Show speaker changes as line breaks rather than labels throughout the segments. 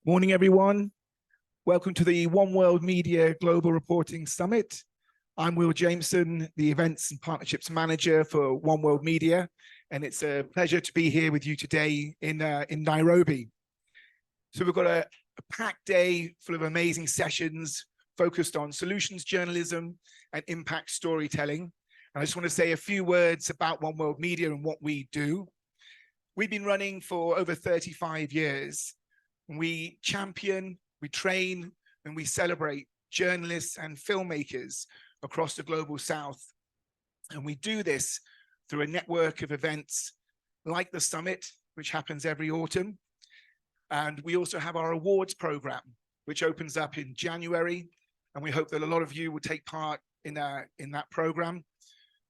Morning, everyone. Welcome to the One World Media Global Reporting Summit. I'm Will Jameson, the Events and Partnerships Manager for One World Media, and it's a pleasure to be here with you today in Nairobi. So we've got a packed day full of amazing sessions focused on solutions journalism and impact storytelling. And I just want to say a few words about One World Media and what we do. We've been running for over 35 years. We champion, we train, and we celebrate journalists and filmmakers across the global south. And we do this through a network of events like the summit, which happens every autumn. And we also have our awards program, which opens up in January. And we hope that a lot of you will take part in that program.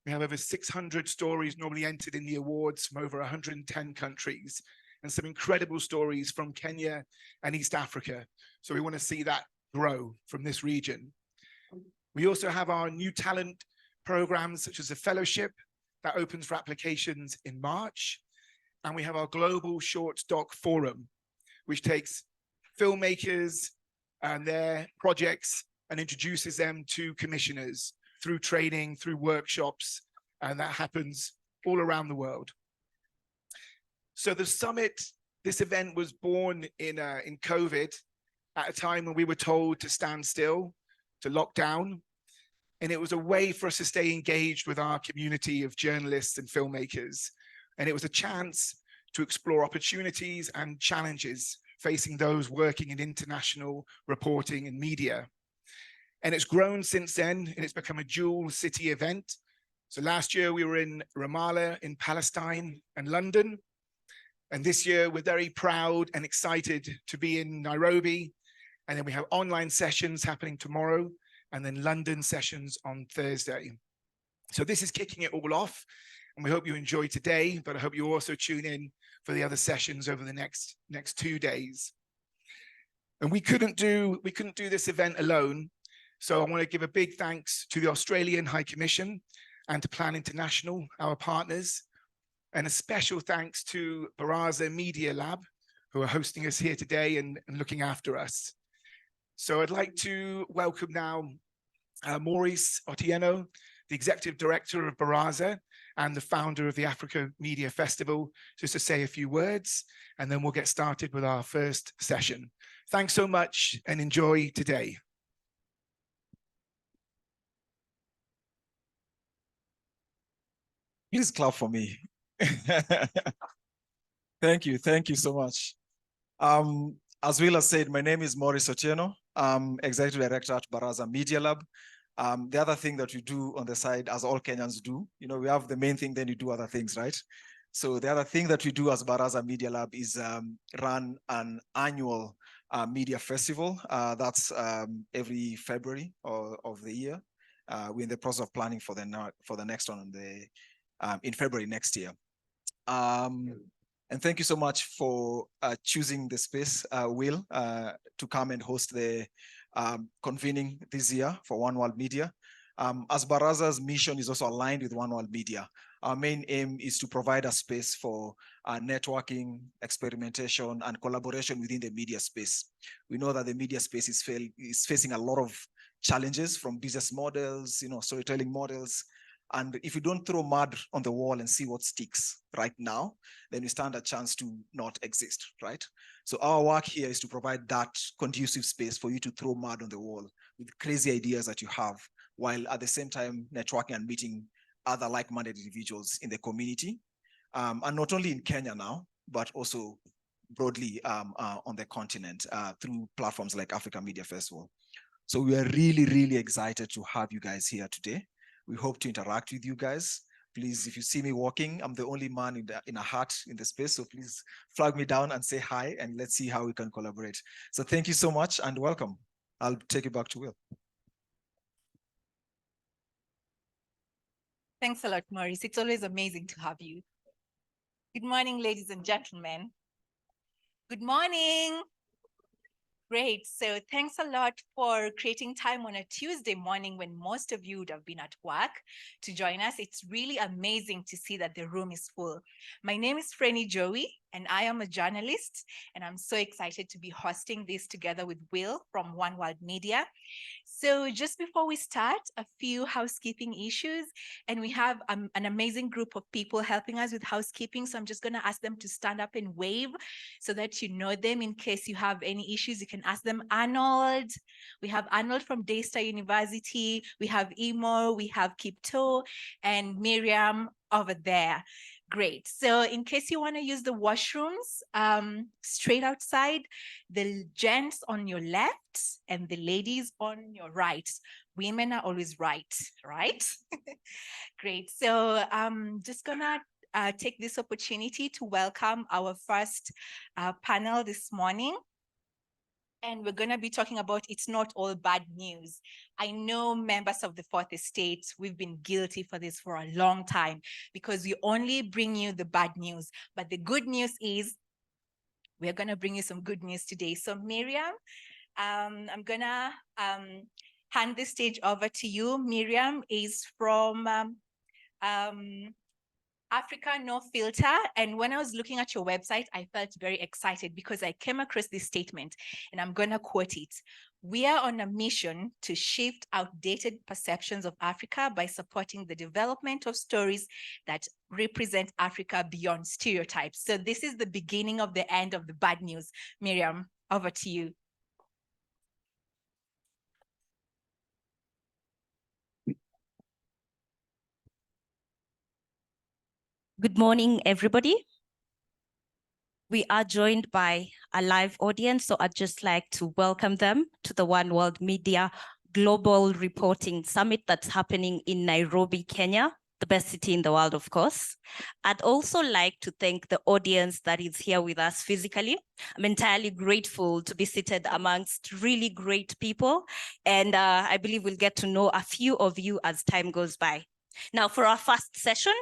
We have over 600 stories normally entered in the awards from over 110 countries. And some incredible stories from Kenya and East Africa. So we want to see that grow from this region. We also have our new talent programs, such as a fellowship that opens for applications in March. And we have our global short doc forum, which takes filmmakers and their projects and introduces them to commissioners through training, through workshops, and that happens all around the world. So the summit, this event was born in COVID at a time when we were told to stand still, to lock down. And it was a way for us to stay engaged with our community of journalists and filmmakers. And it was a chance to explore opportunities and challenges facing those working in international reporting and media. And it's grown since then, and it's become a dual city event. So last year we were in Ramallah in Palestine and London. And this year, we're very proud and excited to be in Nairobi. And then we have online sessions happening tomorrow, and then London sessions on Thursday. So this is kicking it all off. And we hope you enjoy today, but I hope you also tune in for the other sessions over the next 2 days. And we couldn't do this event alone. So I want to give a big thanks to the Australian High Commission and to Plan International, our partners. And a special thanks to Baraza Media Lab, who are hosting us here today and looking after us. So I'd like to welcome now Maurice Otieno, the Executive Director of Baraza and the founder of the Africa Media Festival, just to say a few words, and then we'll get started with our first session. Thanks so much and enjoy today.
Please clap for me. Thank you so much. As Willa said, my name is Maurice Otieno. I'm Executive Director at Baraza Media Lab. The other thing that we do on the side, as all Kenyans do, we have the main thing, then you do other things, right? So the other thing that we do as Baraza Media Lab is run an annual media festival. That's every February of the year. We're in the process of planning for the next one in February next year. And thank you so much for choosing the space, Will, to come and host the convening this year for One World Media. As Baraza's mission is also aligned with One World Media, our main aim is to provide a space for networking, experimentation, and collaboration within the media space. We know that the media space is facing a lot of challenges from business models, storytelling models. And if you don't throw mud on the wall and see what sticks right now, then you stand a chance to not exist, right? So our work here is to provide that conducive space for you to throw mud on the wall with crazy ideas that you have, while at the same time networking and meeting other like-minded individuals in the community. And not only in Kenya now, but also broadly on the continent through platforms like Africa Media Festival. So we are really, really excited to have you guys here today. We hope to interact with you guys. Please, if you see me walking, I'm the only man in a hat in the space. So please flag me down and say hi, and let's see how we can collaborate. So thank you so much and welcome. I'll take it back to Will.
Thanks a lot, Maurice. It's always amazing to have you. Good morning, ladies and gentlemen. Good morning. Great. So thanks a lot for creating time on a Tuesday morning when most of you would have been at work to join us. It's really amazing to see that the room is full. My name is Freni Joey. and I am a journalist, and I'm so excited to be hosting this together with Will from One World Media. So just before we start, a few housekeeping issues, and we have an amazing group of people helping us with housekeeping. So I'm just going to ask them to stand up and wave so that you know them. In case you have any issues, you can ask them. Arnold, we have Arnold from Daystar University. We have Emo, we have Kipto, and Mirriam over there. Great. So in case you want to use the washrooms, straight outside, the gents on your left and the ladies on your right. Women are always right? Great. So I'm just gonna take this opportunity to welcome our first panel this morning. And we're going to be talking about it's not all bad news. I know members of the Fourth Estate, we've been guilty for this for a long time because we only bring you the bad news. But the good news is we're going to bring you some good news today. So Mirriam, I'm going to hand the stage over to you. Mirriam is from Africa No Filter. And when I was looking at your website, I felt very excited because I came across this statement and I'm going to quote it. We are on a mission to shift outdated perceptions of Africa by supporting the development of stories that represent Africa beyond stereotypes. So this is the beginning of the end of the bad news. Mirriam, over to you.
Good morning, everybody. We are joined by a live audience, so I'd just like to welcome them to the One World Media Global Reporting Summit that's happening in Nairobi, Kenya, the best city in the world, of course. I'd also like to thank the audience that is here with us physically. I'm entirely grateful to be seated amongst really great people, and I believe we'll get to know a few of you as time goes by. Now, for our first session,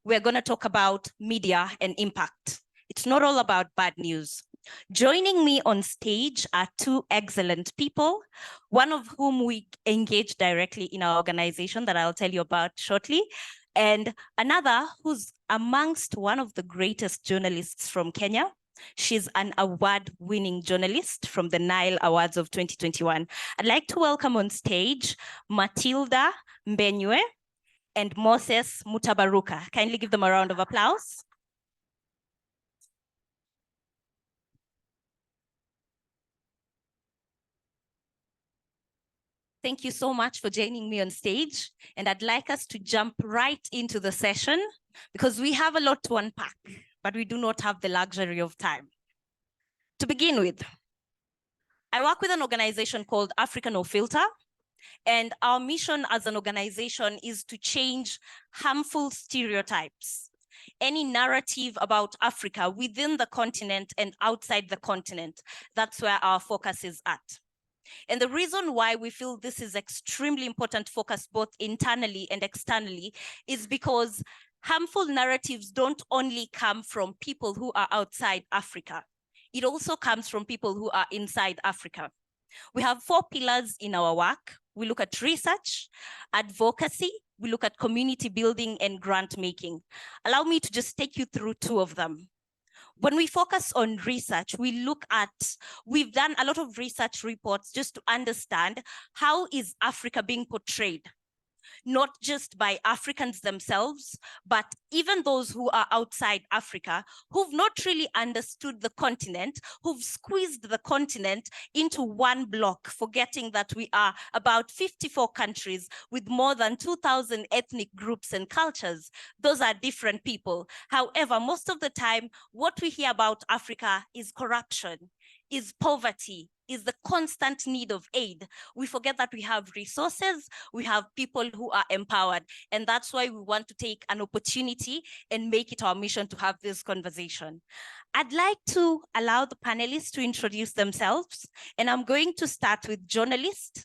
we're going to talk about media and impact. It's not all about bad news. Joining me on stage are two excellent people, one of whom we engage directly in our organization that I'll tell you about shortly, and another who's amongst one of the greatest journalists from Kenya. She's an award-winning journalist from the Nile Awards of 2021. I'd like to welcome on stage Mactilda, Mbenywe, and Moses Mutabaruka. Kindly give them a round of applause. Thank you so much for joining me on stage. And I'd like us to jump right into the session because we have a lot to unpack, but we do not have the luxury of time. To begin with, I work with an organization called Africa No Filter. And our mission as an organization is to change harmful stereotypes. Any narrative about Africa within the continent and outside the continent, that's where our focus is at. And the reason why we feel this is extremely important focus both internally and externally is because harmful narratives don't only come from people who are outside Africa. It also comes from people who are inside Africa. We have 4 pillars in our work. We look at research, advocacy, we look at community building and grant making. Allow me to just take you through 2 of them. When we focus on research, we've done a lot of research reports just to understand how is Africa being portrayed, not just by Africans themselves, but even those who are outside Africa, who've not really understood the continent, who've squeezed the continent into one block, forgetting that we are about 54 countries with more than 2,000 ethnic groups and cultures. Those are different people. However, most of the time, what we hear about Africa is corruption, is poverty, is the constant need of aid. We forget that we have resources, we have people who are empowered, and that's why we want to take an opportunity and make it our mission to have this conversation. I'd like to allow the panelists to introduce themselves, and I'm going to start with journalist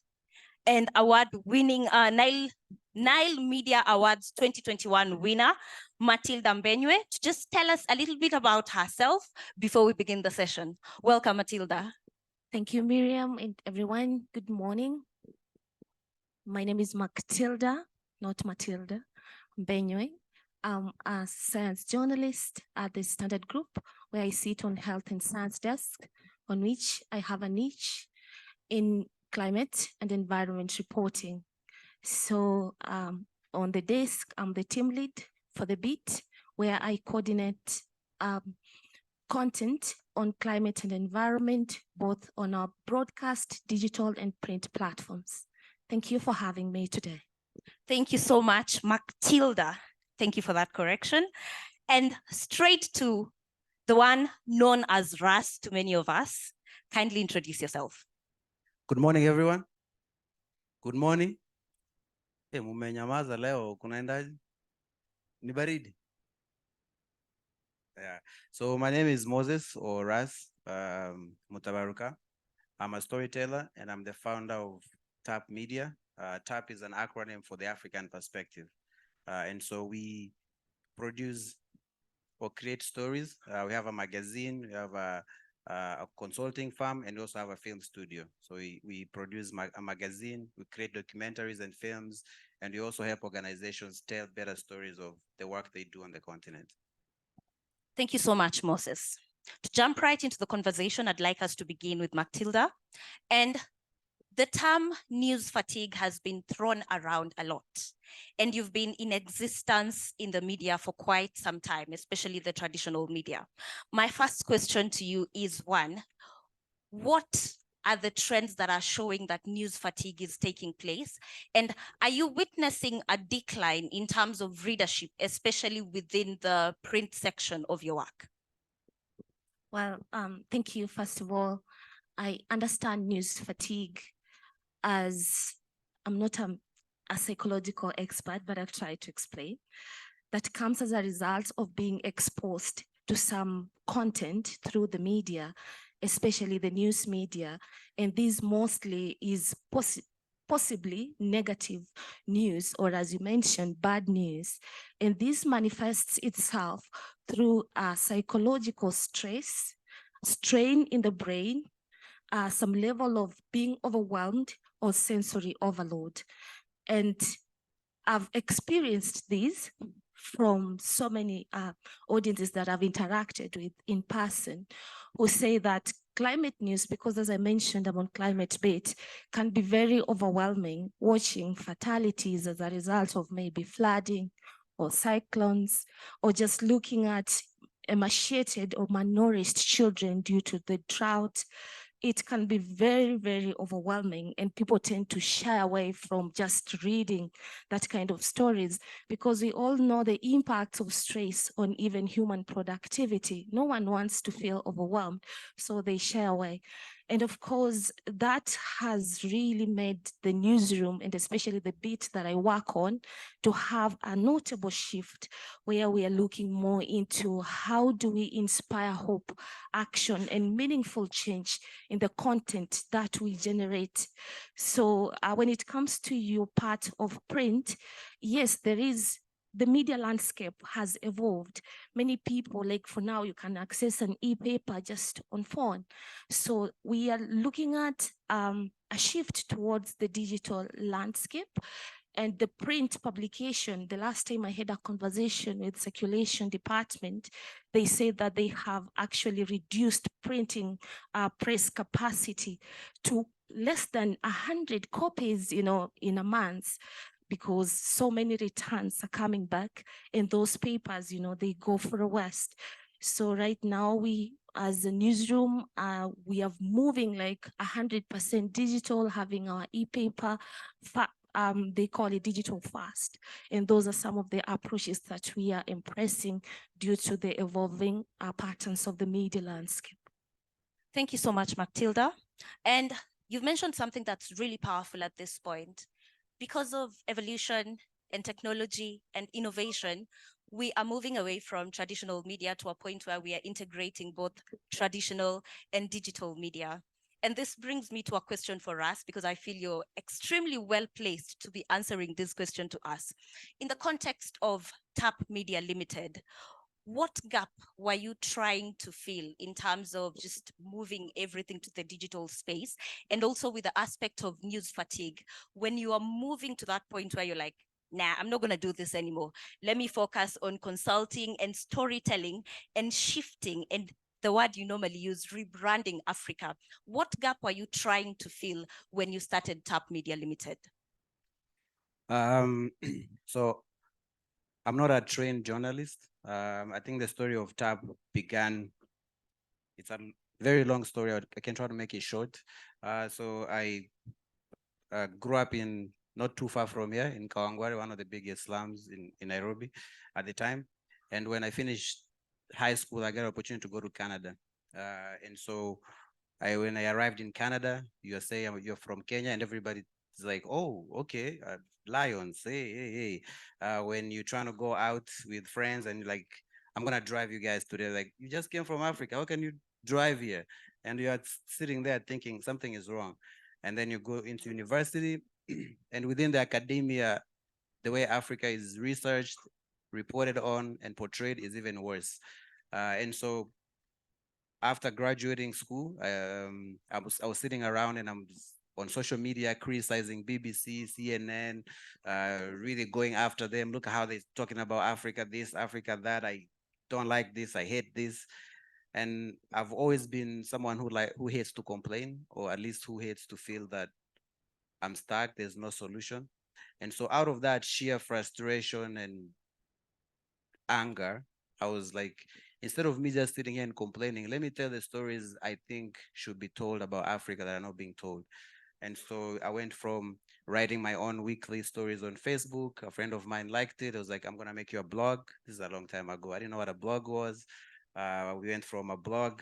and award-winning Nile Media Awards 2021 winner, Mactilda Mbenywe, to just tell us a little bit about herself before we begin the session. Welcome, Mactilda.
Thank you, Mirriam, and everyone. Good morning. My name is Mactilda, not Matilda, Mbenywe. I'm a science journalist at the Standard Group, where I sit on health and science desk, on which I have a niche in climate and environment reporting. So on the desk, I'm the team lead for the beat, where I coordinate content on climate and environment, both on our broadcast, digital, and print platforms. Thank you for having me today.
Thank you so much, Mactilda. Thank you for that correction. And straight to the one known as Ras to many of us. Kindly introduce yourself.
Good morning, everyone. Good morning. Hey, mumenyamaza leo, kunaendaje? Ni baridi? Yeah. So my name is Moses or Ras Mutabaruka. I'm a storyteller and I'm the founder of TAP Media. TAP is an acronym for the African Perspective. And so we produce or create stories. We have a magazine, we have a consulting firm, and we also have a film studio. So we produce a magazine, we create documentaries and films, and we also help organizations tell better stories of the work they do on the continent.
Thank you so much, Moses. To jump right into the conversation, I'd like us to begin with Mactilda. And the term news fatigue has been thrown around a lot, and you've been in existence in the media for quite some time, especially the traditional media. My first question to you is one, what are the trends that are showing that news fatigue is taking place? And are you witnessing a decline in terms of readership, especially within the print section of your work?
Well, thank you. First of all, I understand news fatigue as I'm not a psychological expert, but I've tried to explain that comes as a result of being exposed to some content through the media, especially the news media. And this mostly is possibly negative news, or as you mentioned, bad news. And this manifests itself through psychological stress, strain in the brain, some level of being overwhelmed or sensory overload. And I've experienced this from so many audiences that I've interacted with in person, who say that climate news, because as I mentioned, I'm on Climate Beat, can be very overwhelming, watching fatalities as a result of maybe flooding or cyclones, or just looking at emaciated or malnourished children due to the drought. It can be very, very overwhelming, and people tend to shy away from just reading that kind of stories, because we all know the impact of stress on even human productivity. No one wants to feel overwhelmed, so they shy away. And of course, that has really made the newsroom, and especially the beat that I work on, to have a notable shift where we are looking more into how do we inspire hope, action, and meaningful change in the content that we generate. So when it comes to your part of print, yes, there is, the media landscape has evolved. Many people, like for now, you can access an e-paper just on phone. So we are looking at a shift towards the digital landscape. And the print publication, the last time I had a conversation with circulation department, they said that they have actually reduced printing press capacity to less than 100 copies, in a month, because so many returns are coming back, and those papers, they go for a waste. So right now, we as a newsroom, we are moving like 100% digital, having our e-paper, they call it digital fast. And those are some of the approaches that we are embracing due to the evolving patterns of the media landscape.
Thank you so much, Mactilda. And you've mentioned something that's really powerful at this point. Because of evolution and technology and innovation, we are moving away from traditional media to a point where we are integrating both traditional and digital media. And this brings me to a question for us, because I feel you're extremely well placed to be answering this question to us. In the context of TAP Media Limited, what gap were you trying to fill in terms of just moving everything to the digital space, and also with the aspect of news fatigue, when you are moving to that point where you're like, nah, I'm not going to do this anymore. Let me focus on consulting and storytelling and shifting and the word you normally use, rebranding Africa. What gap were you trying to fill when you started TAP Media Limited?
So I'm not a trained journalist. I think the story of TAP began, it's a very long story. I can try to make it short. So I grew up in not too far from here in Kawangware, one of the biggest slums in Nairobi at the time. And when I finished high school, I got an opportunity to go to Canada. And so when I arrived in Canada, you say you're from Kenya, and everybody's like, oh, okay, lions, hey. When you're trying to go out with friends and you're like, I'm gonna drive you guys today. Like, you just came from Africa, how can you drive here? And you're sitting there thinking something is wrong. And then you go into university, and within the academia, the way Africa is researched, reported on, and portrayed is even worse. And so after graduating school, I was sitting around and I'm on social media criticizing BBC, CNN, really going after them. Look at how they're talking about Africa, this, Africa, that. I don't like this, I hate this. And I've always been someone who hates to complain, or at least who hates to feel that I'm stuck, there's no solution. And so out of that sheer frustration and anger, I was like, instead of me just sitting here and complaining, let me tell the stories I think should be told about Africa that are not being told. And so I went from writing my own weekly stories on Facebook. A friend of mine liked it. I was like, I'm going to make you a blog. This is a long time ago. I didn't know what a blog was. We went from a blog,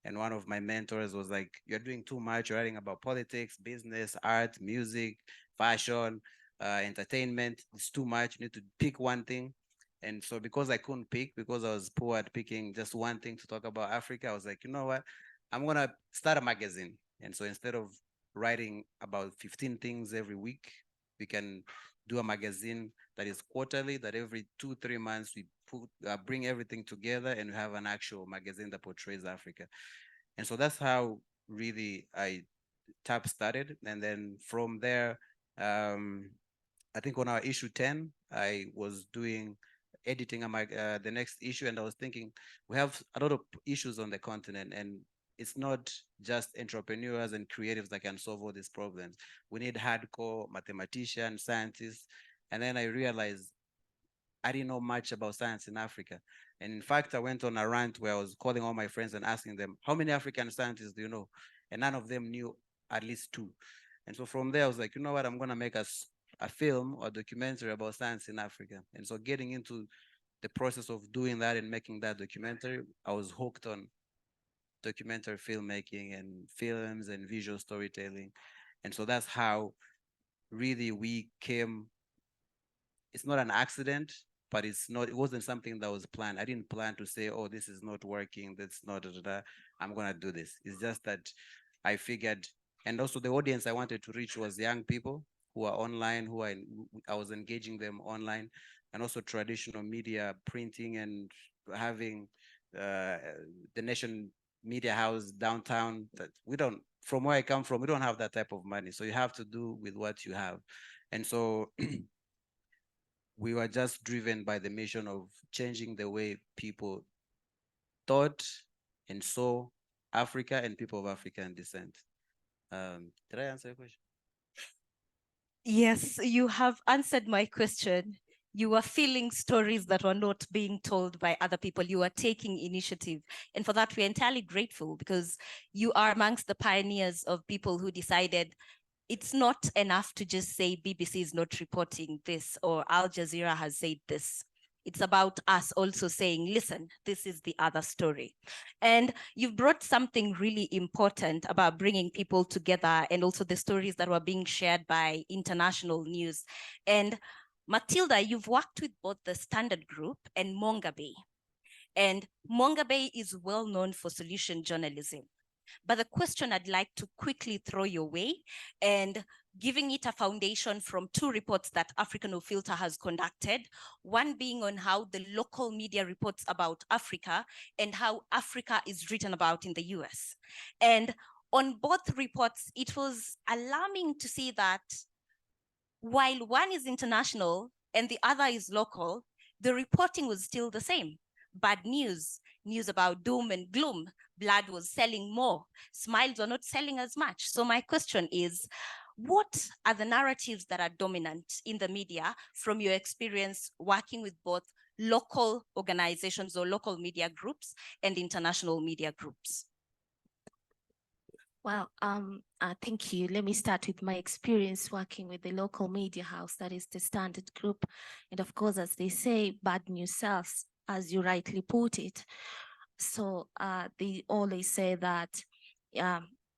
and one of my mentors was like, you're doing too much. You're writing about politics, business, art, music, fashion, entertainment. It's too much. You need to pick one thing. And so because I couldn't pick, because I was poor at picking just one thing to talk about Africa, I was like, you know what? I'm going to start a magazine. And so instead of writing about 15 things every week, we can do a magazine that is quarterly, that every 2-3 months we bring everything together and we have an actual magazine that portrays Africa. And so that's how really TAP started. And then from there, I think on our issue 10, I was editing the next issue, and I was thinking, we have a lot of issues on the continent, and it's not just entrepreneurs and creatives that can solve all these problems. We need hardcore mathematicians, scientists. And then I realized I didn't know much about science in Africa. And in fact, I went on a rant where I was calling all my friends and asking them, how many African scientists do you know? And none of them knew at least 2. And so from there, I was like, you know what, I'm going to make a film or documentary about science in Africa. And so getting into the process of doing that and making that documentary, I was hooked on documentary filmmaking and films and visual storytelling. And so that's how really we came. It's not an accident, but it wasn't something that was planned. I didn't plan to say, oh, this is not working, that's not, I'm going to do this. It's just that I figured, and also the audience I wanted to reach was young people who are online, I was engaging them online, and also traditional media, printing and having the Nation Media House downtown. That from where I come from, we don't have that type of money. So you have to do with what you have. And so we were just driven by the mission of changing the way people thought and saw Africa and people of African descent. Did I answer your question?
Yes, you have answered my question. You are feeling stories that were not being told by other people. You are taking initiative. And for that, we're entirely grateful, because you are amongst the pioneers of people who decided it's not enough to just say BBC is not reporting this or Al Jazeera has said this. It's about us also saying, listen, this is the other story. And you've brought something really important about bringing people together, and also the stories that were being shared by international news. And Mactilda, you've worked with both the Standard Group and Mongabay. And Mongabay is well known for solution journalism. But the question I'd like to quickly throw your way, and giving it a foundation from 2 reports that Africa No Filter has conducted, one being on how the local media reports about Africa and how Africa is written about in the US. And on both reports, it was alarming to see that while one is international, and the other is local, the reporting was still the same. Bad news, news about doom and gloom, blood was selling more, smiles were not selling as much. So my question is, what are the narratives that are dominant in the media from your experience working with both local organizations or local media groups and international media groups?
Well, thank you. Let me start with my experience working with the local media house, that is the Standard Group. And of course, as they say, bad news sells, as you rightly put it. So they always say that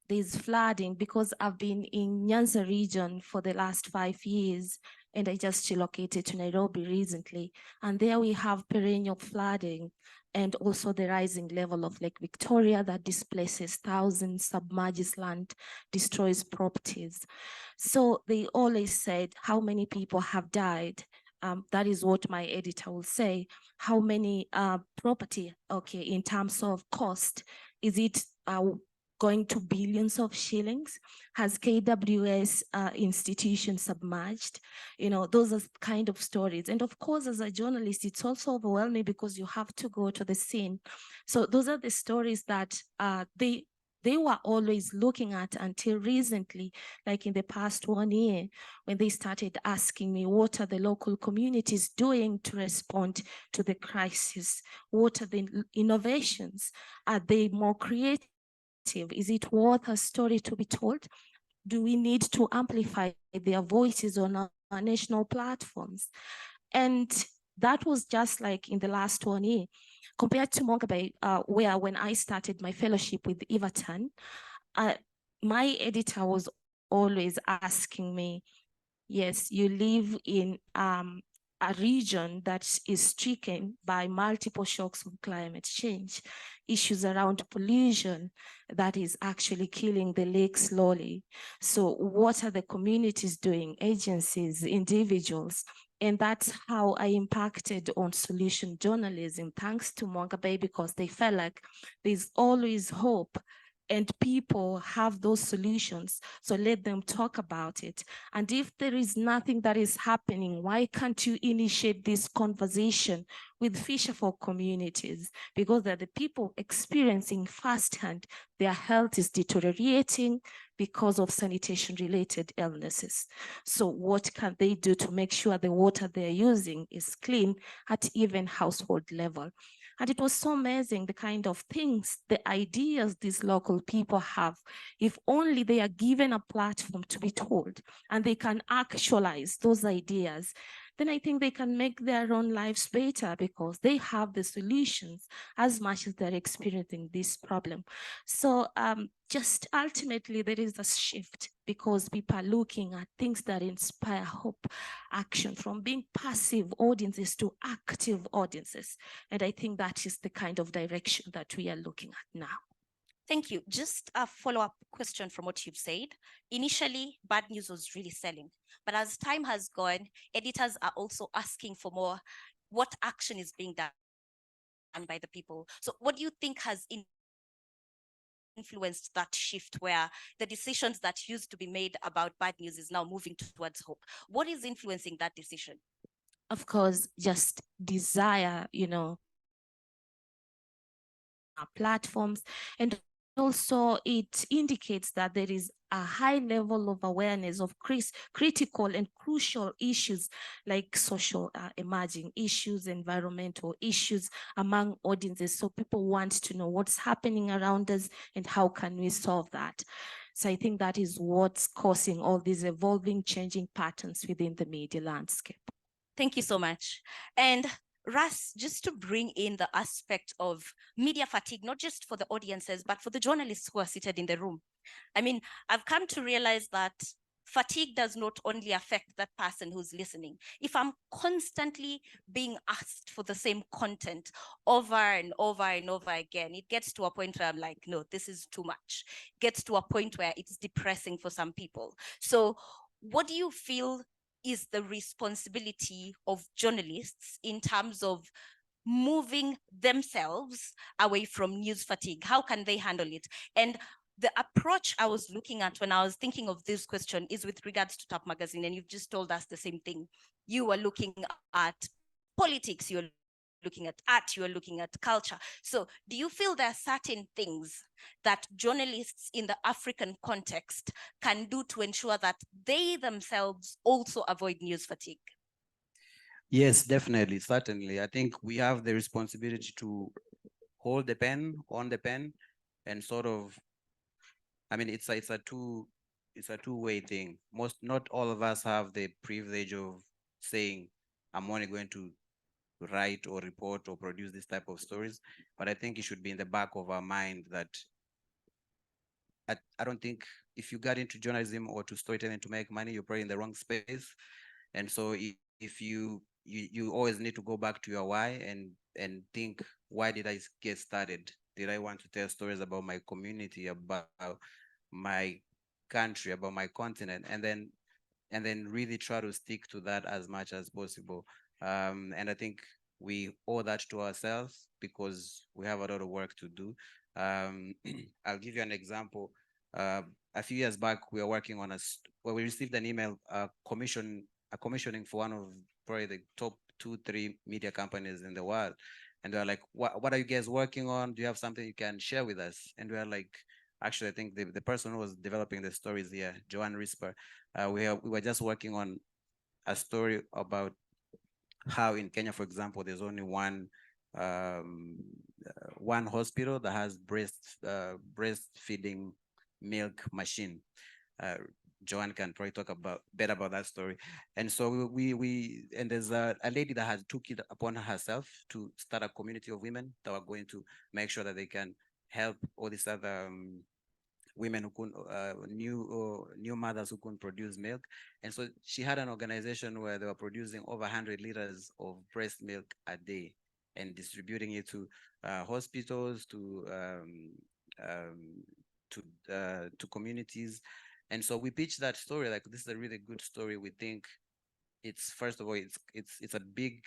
there's flooding, because I've been in Nyanza region for the last 5 years, and I just relocated to Nairobi recently. And there we have perennial flooding, and also the rising level of Lake Victoria that displaces thousands, submerges land, destroys properties. So they always said how many people have died. That is what my editor will say. How many property, okay, in terms of cost, is it going to billions of shillings? Has KWS institution submerged? You know, those are kind of stories. And of course, as a journalist, it's also overwhelming because you have to go to the scene. So those are the stories that they were always looking at until recently, like in the past 1 year, when they started asking me, what are the local communities doing to respond to the crisis? What are the innovations? Are they more creative? Is it worth a story to be told? Do we need to amplify their voices on our national platforms? And that was just like in the last 1 year. Compared to Mongabay, where when I started my fellowship with Everton, my editor was always asking me, yes, you live in a region that is stricken by multiple shocks of climate change, issues around pollution that is actually killing the lake slowly. So what are the communities doing, agencies, individuals? And that's how I impacted on solution journalism, thanks to Mongabay, because they felt like there's always hope and people have those solutions. So let them talk about it. And if there is nothing that is happening, why can't you initiate this conversation with fisherfolk communities? Because they're the people experiencing firsthand their health is deteriorating because of sanitation-related illnesses. So what can they do to make sure the water they're using is clean at even household level? And it was so amazing, the kind of things, the ideas these local people have, if only they are given a platform to be told and they can actualize those ideas, then I think they can make their own lives better because they have the solutions as much as they're experiencing this problem. So just ultimately there is a shift because people are looking at things that inspire hope, action, from being passive audiences to active audiences. And I think that is the kind of direction that we are looking at now.
Thank you. Just a follow-up question from what you've said. Initially, bad news was really selling. But as time has gone, editors are also asking for more. What action is being done by the people? So what do you think has influenced that shift where the decisions that used to be made about bad news is now moving towards hope? What is influencing that decision?
Of course, just desire, you know, our platforms, and also it indicates that there is a high level of awareness of critical and crucial issues like social emerging issues, environmental issues among audiences. So people want to know what's happening around us and how can we solve that. So I think that is what's causing all these evolving, changing patterns within the media landscape.
Thank you so much. And Russ, just to bring in the aspect of media fatigue, not just for the audiences, but for the journalists who are seated in the room. I mean, I've come to realize that fatigue does not only affect that person who's listening. If I'm constantly being asked for the same content over and over and over again, it gets to a point where I'm like, no, this is too much. It gets to a point where it's depressing for some people. So what do you feel is the responsibility of journalists in terms of moving themselves away from news fatigue? How can they handle it? And the approach I was looking at when I was thinking of this question is with regards to Tap Magazine, and you've just told us the same thing. You were looking at politics, you're looking at art, you are looking at culture. So do you feel there are certain things that journalists in the African context can do to ensure that they themselves also avoid news fatigue?
Yes, definitely, certainly. I think we have the responsibility to hold the pen, on the pen, and sort of, I mean, it's a two-way thing. Not all of us have the privilege of saying, I'm only going to write or report or produce this type of stories, but I think it should be in the back of our mind that I don't think if you got into journalism or to storytelling to make money, you're probably in the wrong space. And so if you always need to go back to your why and think, why did I get started? Did I want to tell stories about my community, about my country, about my continent, and then really try to stick to that as much as possible. And I think we owe that to ourselves because we have a lot of work to do. I'll give you an example. A few years back, we were working on we received an email, commissioning for one of probably the top 2-3 media companies in the world. And they're like, what are you guys working on? Do you have something you can share with us? And we're like, actually, I think the person who was developing the stories here, Joanne Risper, we were just working on a story about how in Kenya, for example, there's only one hospital that has breastfeeding milk machine. Joanne can probably talk better about that story. And so we and there's a lady that has took it upon herself to start a community of women that are going to make sure that they can help all these other women who couldn't, new mothers who couldn't produce milk. And so she had an organization where they were producing over 100 liters of breast milk a day and distributing it to hospitals, to communities. And so we pitched that story like, this is a really good story. We think it's, first of all, it's a big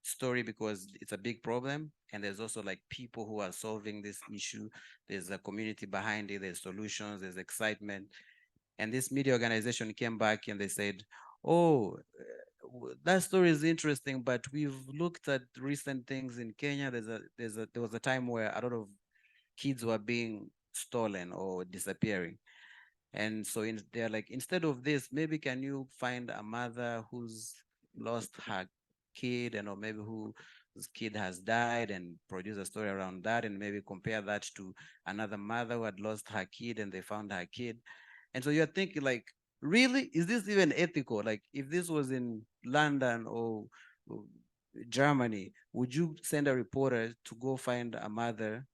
story because it's a big problem, and there's also like people who are solving this issue. There's a community behind it, there's solutions, there's excitement. And this media organization came back and they said, oh, that story is interesting, but we've looked at recent things in Kenya. There was a time where a lot of kids were being stolen or disappearing. And so they're like, instead of this, maybe can you find a mother who's lost her kid, and or maybe whose kid has died, and produce a story around that, and maybe compare that to another mother who had lost her kid and they found her kid. And so you're thinking like, really, is this even ethical? Like, if this was in London or Germany, would you send a reporter to go find a mother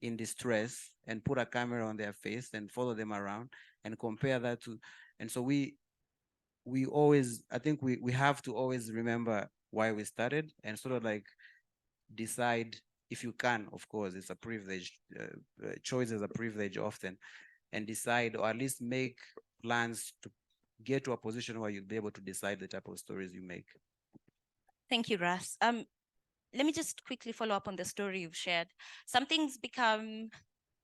in distress and put a camera on their face and follow them around and compare that to? And so we always, I think we have to always remember why we started and sort of like decide, if you can, of course, it's a privilege, choice is a privilege often, and decide, or at least make plans to get to a position where you'll be able to decide the type of stories you make.
Thank you, Ras. Let me just quickly follow up on the story you've shared. Some things become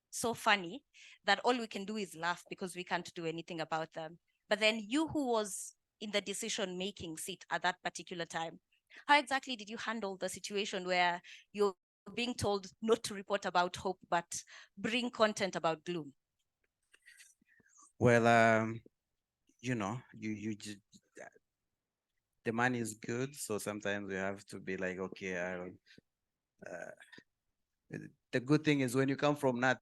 so funny that all we can do is laugh because we can't do anything about them. But then you, who was in the decision-making seat at that particular time, how exactly did you handle the situation where you're being told not to report about hope, but bring content about gloom?
Well, you know, you just, the money is good, so sometimes we have to be like, okay, the good thing is when you come from nothing,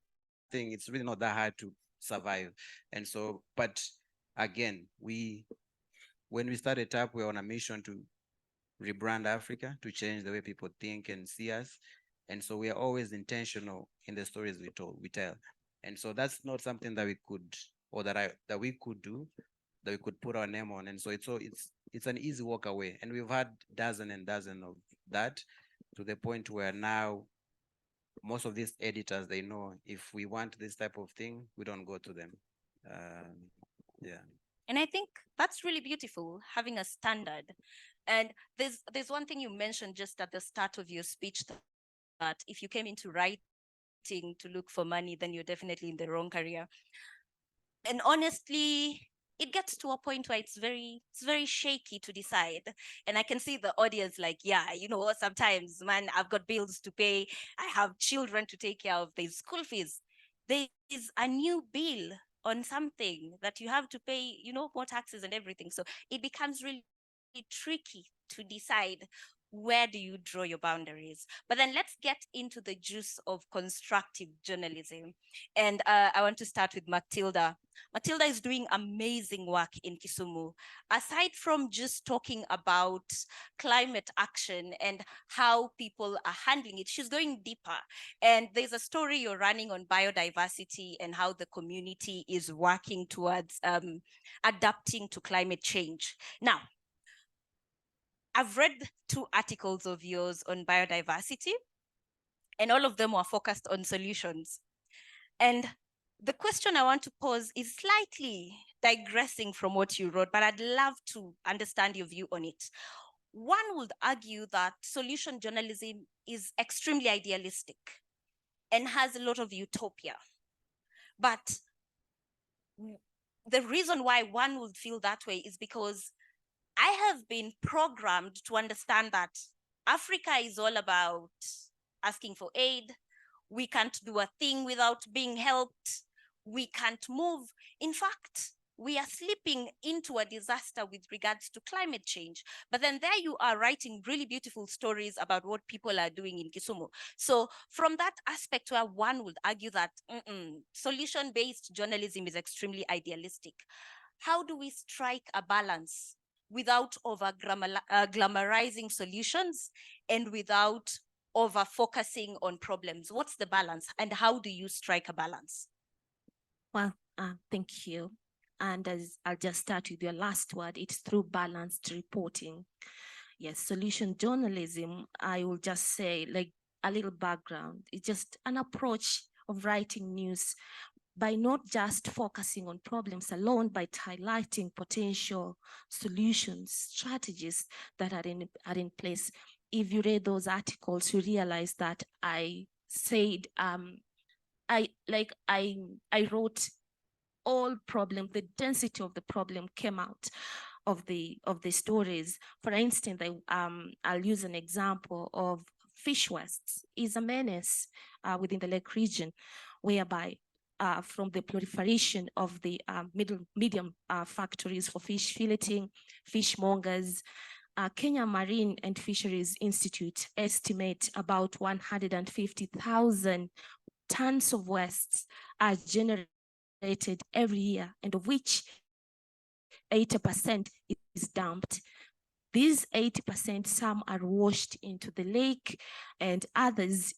it's really not that hard to survive. And so, but again, when we started TAP, we were on a mission to rebrand Africa, to change the way people think and see us. And so we are always intentional in the stories we tell. And so that's not something that we could, or that we could do, that we could put our name on. And so it's an easy walk away. And we've had dozens and dozens of that, to the point where now most of these editors, they know if we want this type of thing, we don't go to them. Yeah.
And I think that's really beautiful, having a standard. And there's one thing you mentioned just at the start of your speech, that if you came into writing, to look for money, then you're definitely in the wrong career. And honestly, it gets to a point where it's very shaky to decide. And I can see the audience like, yeah, you know, sometimes, man, I've got bills to pay. I have children to take care of. There's school fees. There is a new bill on something that you have to pay, you know, more taxes and everything. So it becomes really tricky to decide where do you draw your boundaries. But then let's get into the juice of constructive journalism. And I want to start with Mactilda. Mactilda is doing amazing work in Kisumu. Aside from just talking about climate action and how people are handling it, she's going deeper. And there's a story you're running on biodiversity and how the community is working towards adapting to climate change. Now, I've read 2 articles of yours on biodiversity, and all of them were focused on solutions. And the question I want to pose is slightly digressing from what you wrote, but I'd love to understand your view on it. One would argue that solution journalism is extremely idealistic and has a lot of utopia. But the reason why one would feel that way is because I have been programmed to understand that Africa is all about asking for aid. We can't do a thing without being helped. We can't move. In fact, we are slipping into a disaster with regards to climate change. But then there you are writing really beautiful stories about what people are doing in Kisumu. So from that aspect where one would argue that solution-based journalism is extremely idealistic, how do we strike a balance without over-glamorizing solutions and without over-focusing on problems? What's the balance and how do you strike a balance?
Well, thank you. And as I'll just start with your last word, it's through balanced reporting. Yes, solution journalism, I will just say, like a little background, it's just an approach of writing news by not just focusing on problems alone, but highlighting potential solutions, strategies that are in place. If you read those articles, you realize that I said, I wrote all problem, the density of the problem came out of the stories. For instance, I'll use an example of fish wastes is a menace within the lake region, whereby from the proliferation of the medium factories for fish filleting, fishmongers, Kenya Marine and Fisheries Institute estimate about 150,000 tons of wastes are generated every year, and of which 80% is dumped. These 80%, some are washed into the lake, and others,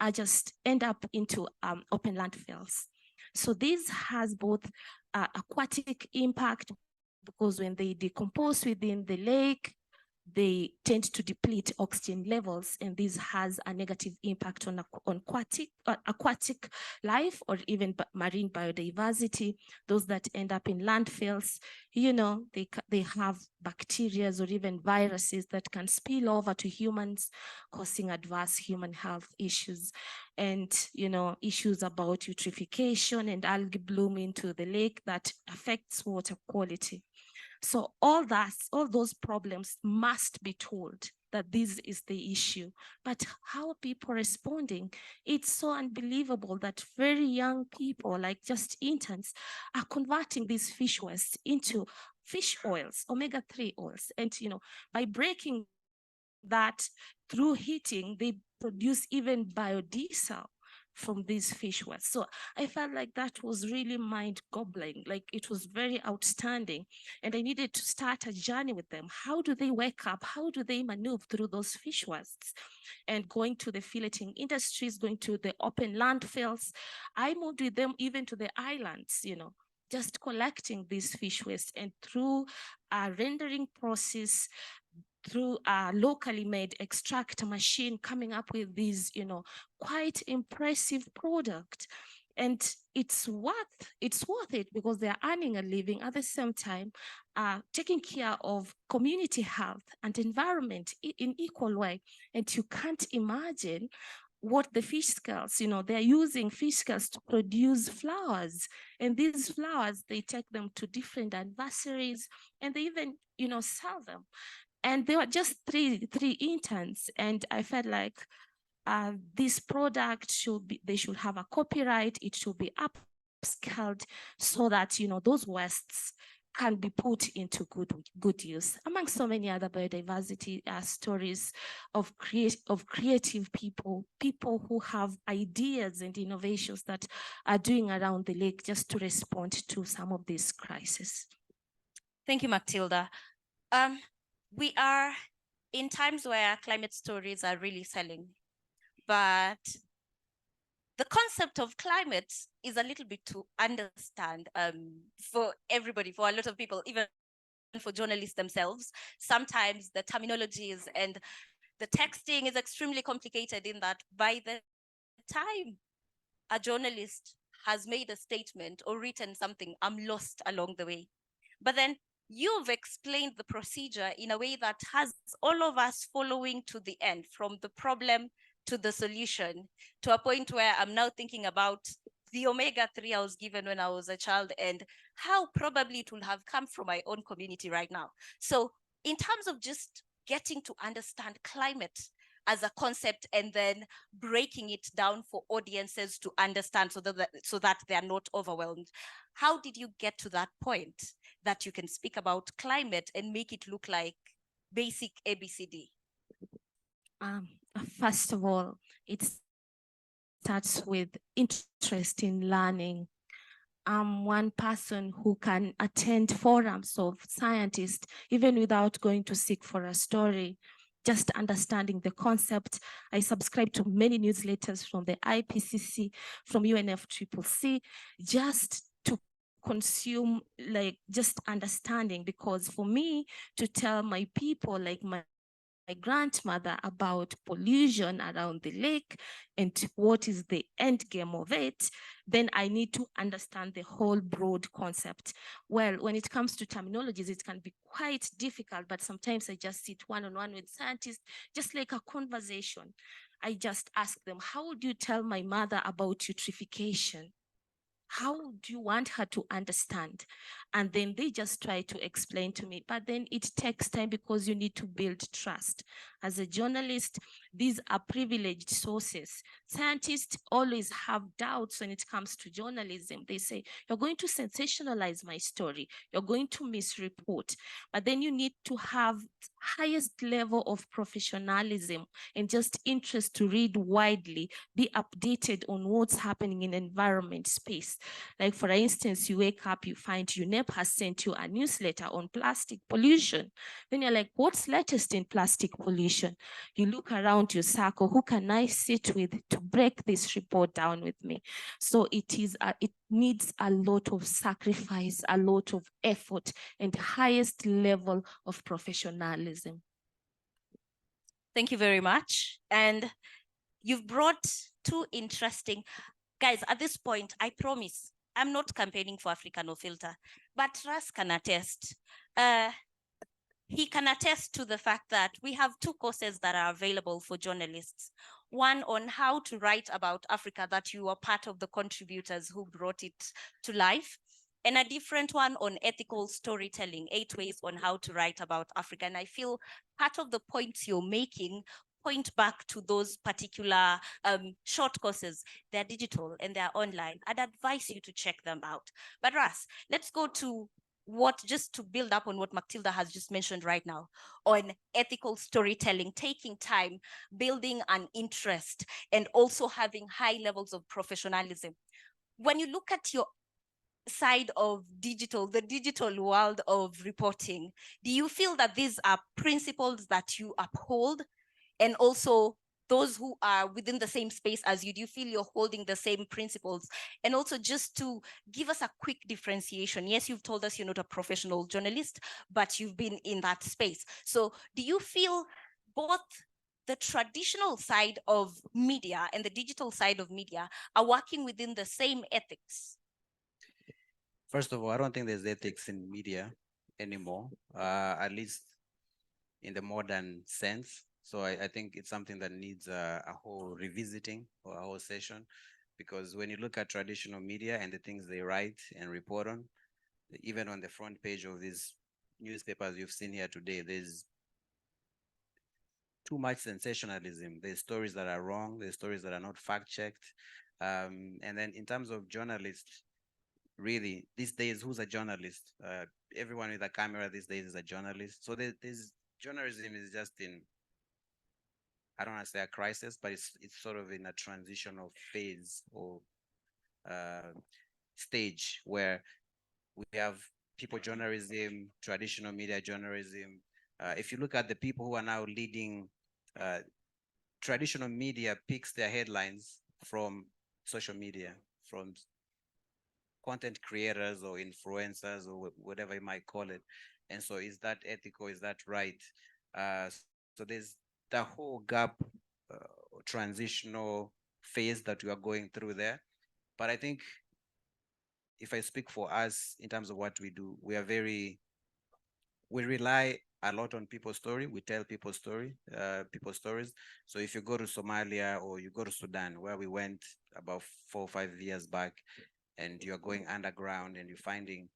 are just end up into open landfills. So this has both aquatic impact, because when they decompose within the lake, they tend to deplete oxygen levels, and this has a negative impact on aquatic life or even marine biodiversity. Those that end up in landfills, they have bacteria or even viruses that can spill over to humans, causing adverse human health issues. And, issues about eutrophication and algae bloom into the lake that affects water quality. So all those problems must be told that this is the issue. But how are people responding? It's so unbelievable that very young people, like just interns, are converting these fish waste into fish oils, omega-3 oils. And, by breaking that through heating, they produce even biodiesel from these fish waste. So I felt like that was really mind-boggling, like it was very outstanding. And I needed to start a journey with them. How do they wake up? How do they maneuver through those fish wastes? And going to the filleting industries, going to the open landfills. I moved with them even to the islands, just collecting these fish waste, and through a rendering process, through a locally made extractor machine, coming up with these, quite impressive product. And it's worth it because they're earning a living at the same time, taking care of community health and environment in equal way. And you can't imagine what the fish scales, they're using fish scales to produce flowers. And these flowers, they take them to different anniversaries and they even, sell them. And there were just three interns. And I felt like this product they should have a copyright. It should be upscaled so that, those wastes can be put into good use, among so many other biodiversity stories of creative people who have ideas and innovations that are doing around the lake just to respond to some of these crises.
Thank you, Mactilda. We are in times where climate stories are really selling, but the concept of climate is a little bit to understand for everybody, for a lot of people, even for journalists themselves. Sometimes the terminologies and the texting is extremely complicated in that by the time a journalist has made a statement or written something, I'm lost along the way. But then you've explained the procedure in a way that has all of us following to the end, from the problem to the solution, to a point where I'm now thinking about the omega-3 I was given when I was a child and how probably it will have come from my own community right now. So in terms of just getting to understand climate as a concept and then breaking it down for audiences to understand so that they are not overwhelmed, how did you get to that point that you can speak about climate and make it look like basic ABCD?
First of all, it starts with interest in learning. I'm one person who can attend forums of scientists, even without going to seek for a story, just understanding the concept. I subscribe to many newsletters from the IPCC, from UNFCCC, just to consume, just understanding, because for me to tell my people, like my grandmother, about pollution around the lake and what is the end game of it, then I need to understand the whole broad concept. Well, when it comes to terminologies, it can be quite difficult, but sometimes I just sit one-on-one with scientists, just like a conversation. I just ask them, how would you tell my mother about eutrophication? How do you want her to understand? And then they just try to explain to me, but then it takes time because you need to build trust. As a journalist, these are privileged sources. Scientists always have doubts when it comes to journalism. They say, you're going to sensationalize my story, you're going to misreport, but then you need to have highest level of professionalism and just interest to read widely, be updated on what's happening in environment space. Like, for instance, you wake up, you find UNEP has sent you a newsletter on plastic pollution. Then you're like, what's latest in plastic pollution? You look around your circle, who can I sit with to break this report down with me? So it needs a lot of sacrifice, a lot of effort, and highest level of professionalism.
Thank you very much. And you've brought two interesting, guys, at this point, I promise, I'm not campaigning for Africa No Filter, but Ras can attest. He can attest to the fact that we have two courses that are available for journalists. One on how to write about Africa, that you are part of the contributors who brought it to life, and a different one on ethical storytelling, 8 ways on how to write about Africa. And I feel part of the points you're making point back to those particular short courses. They're digital and they're online. I'd advise you to check them out. But Ras, let's go to just to build up on what Mactilda has just mentioned right now on ethical storytelling, taking time, building an interest, and also having high levels of professionalism. When you look at your side of the digital world of reporting, do you feel that these are principles that you uphold? And also those who are within the same space as you, do you feel you're holding the same principles? And also just to give us a quick differentiation. Yes, you've told us you're not a professional journalist, but you've been in that space. So do you feel both the traditional side of media and the digital side of media are working within the same ethics?
First of all, I don't think there's ethics in media anymore, at least in the modern sense. So I think it's something that needs a whole revisiting or a whole session, because when you look at traditional media and the things they write and report on, even on the front page of these newspapers you've seen here today, there's too much sensationalism. There's stories that are wrong, there's stories that are not fact-checked. And then in terms of journalists, really, these days, who's a journalist? Everyone with a camera these days is a journalist. So there's journalism is just in, I don't want to say a crisis, but it's sort of in a transitional phase or stage where we have people journalism, traditional media journalism. If you look at the people who are now leading, traditional media picks their headlines from social media, from content creators or influencers or whatever you might call it. And so is that ethical? Is that right? So there's the whole gap, transitional phase that we are going through there. But I think if I speak for us in terms of what we do, we rely a lot on people's story. We tell people's stories. So if you go to Somalia or you go to Sudan, where we went about 4 or 5 years back, and you're going underground and you're finding,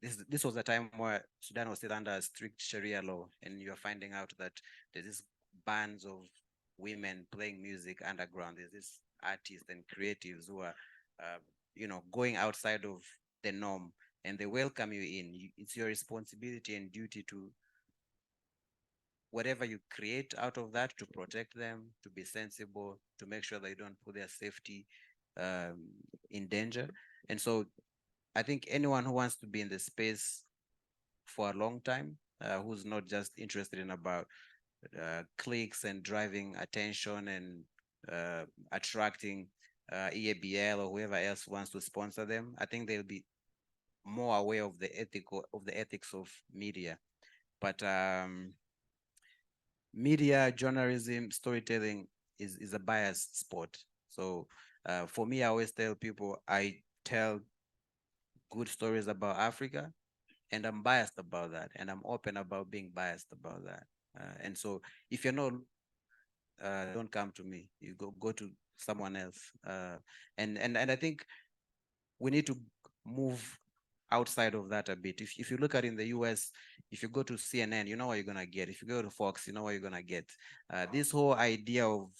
this was a time where Sudan was still under strict Sharia law, and you're finding out that there's this bands of women playing music underground. There's this artists and creatives who are, going outside of the norm, and they welcome you in. It's your responsibility and duty to, whatever you create out of that, to protect them, to be sensible, to make sure they don't put their safety in danger. And so I think anyone who wants to be in the space for a long time, who's not just interested in about clicks and driving attention and attracting EABL or whoever else wants to sponsor them, I think they'll be more aware of the ethics of media. But media, journalism, storytelling is a biased sport. So for me, I always tell people I tell good stories about Africa, and I'm biased about that, and I'm open about being biased about that. And so if you're not, don't come to me. You go to someone else. And I think we need to move outside of that a bit. If you look at in the US, if you go to CNN, you know what you're gonna get. If you go to Fox, you know what you're gonna get. This whole idea of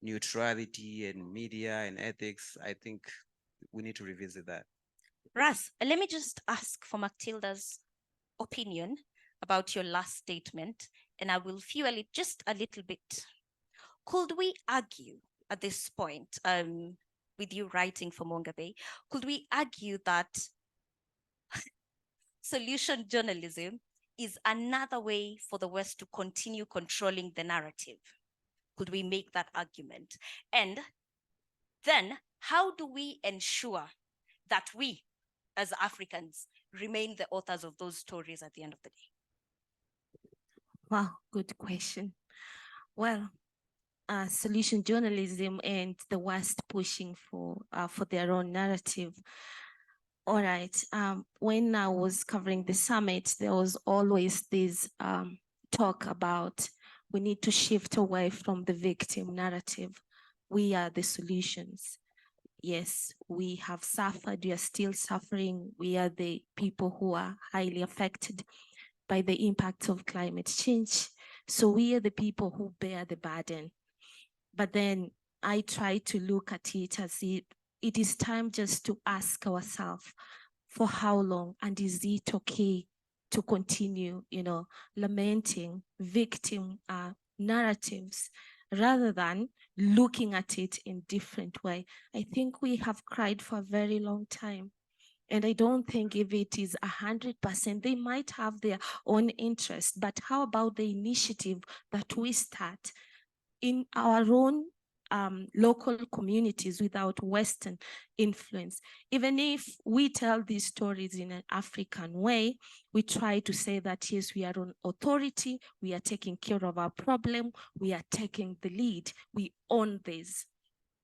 neutrality and media and ethics, I think we need to revisit that.
Ras, let me just ask for Mactilda's opinion about your last statement, and I will fuel it just a little bit. Could we argue at this point, with you writing for Mongabay, could we argue that solution journalism is another way for the West to continue controlling the narrative? Could we make that argument? And then how do we ensure that we, as Africans, remain the authors of those stories at the end of the day?
Wow, good question. Well, solution journalism and the West pushing for their own narrative. All right. When I was covering the summit, there was always this talk about we need to shift away from the victim narrative. We are the solutions. Yes, we have suffered, we are still suffering. We are the people who are highly affected by the impacts of climate change. So we are the people who bear the burden. But then I try to look at it as it is time just to ask ourselves, for how long, and is it okay to continue, lamenting victim narratives rather than looking at it in different way? I think we have cried for a very long time. And I don't think if it is 100%, they might have their own interest, but how about the initiative that we start in our own local communities without Western influence? Even if we tell these stories in an African way, we try to say that, yes, we are on authority, we are taking care of our problem, we are taking the lead, we own this.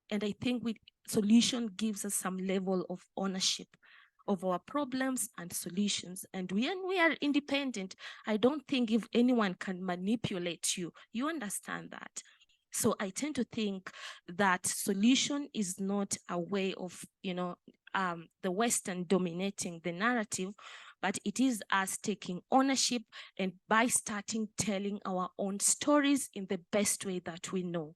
And I think solution gives us some level of ownership of our problems and solutions. And when we are independent, I don't think if anyone can manipulate you, you understand that. So I tend to think that solution is not a way of, the Western dominating the narrative, but it is us taking ownership and by starting telling our own stories in the best way that we know.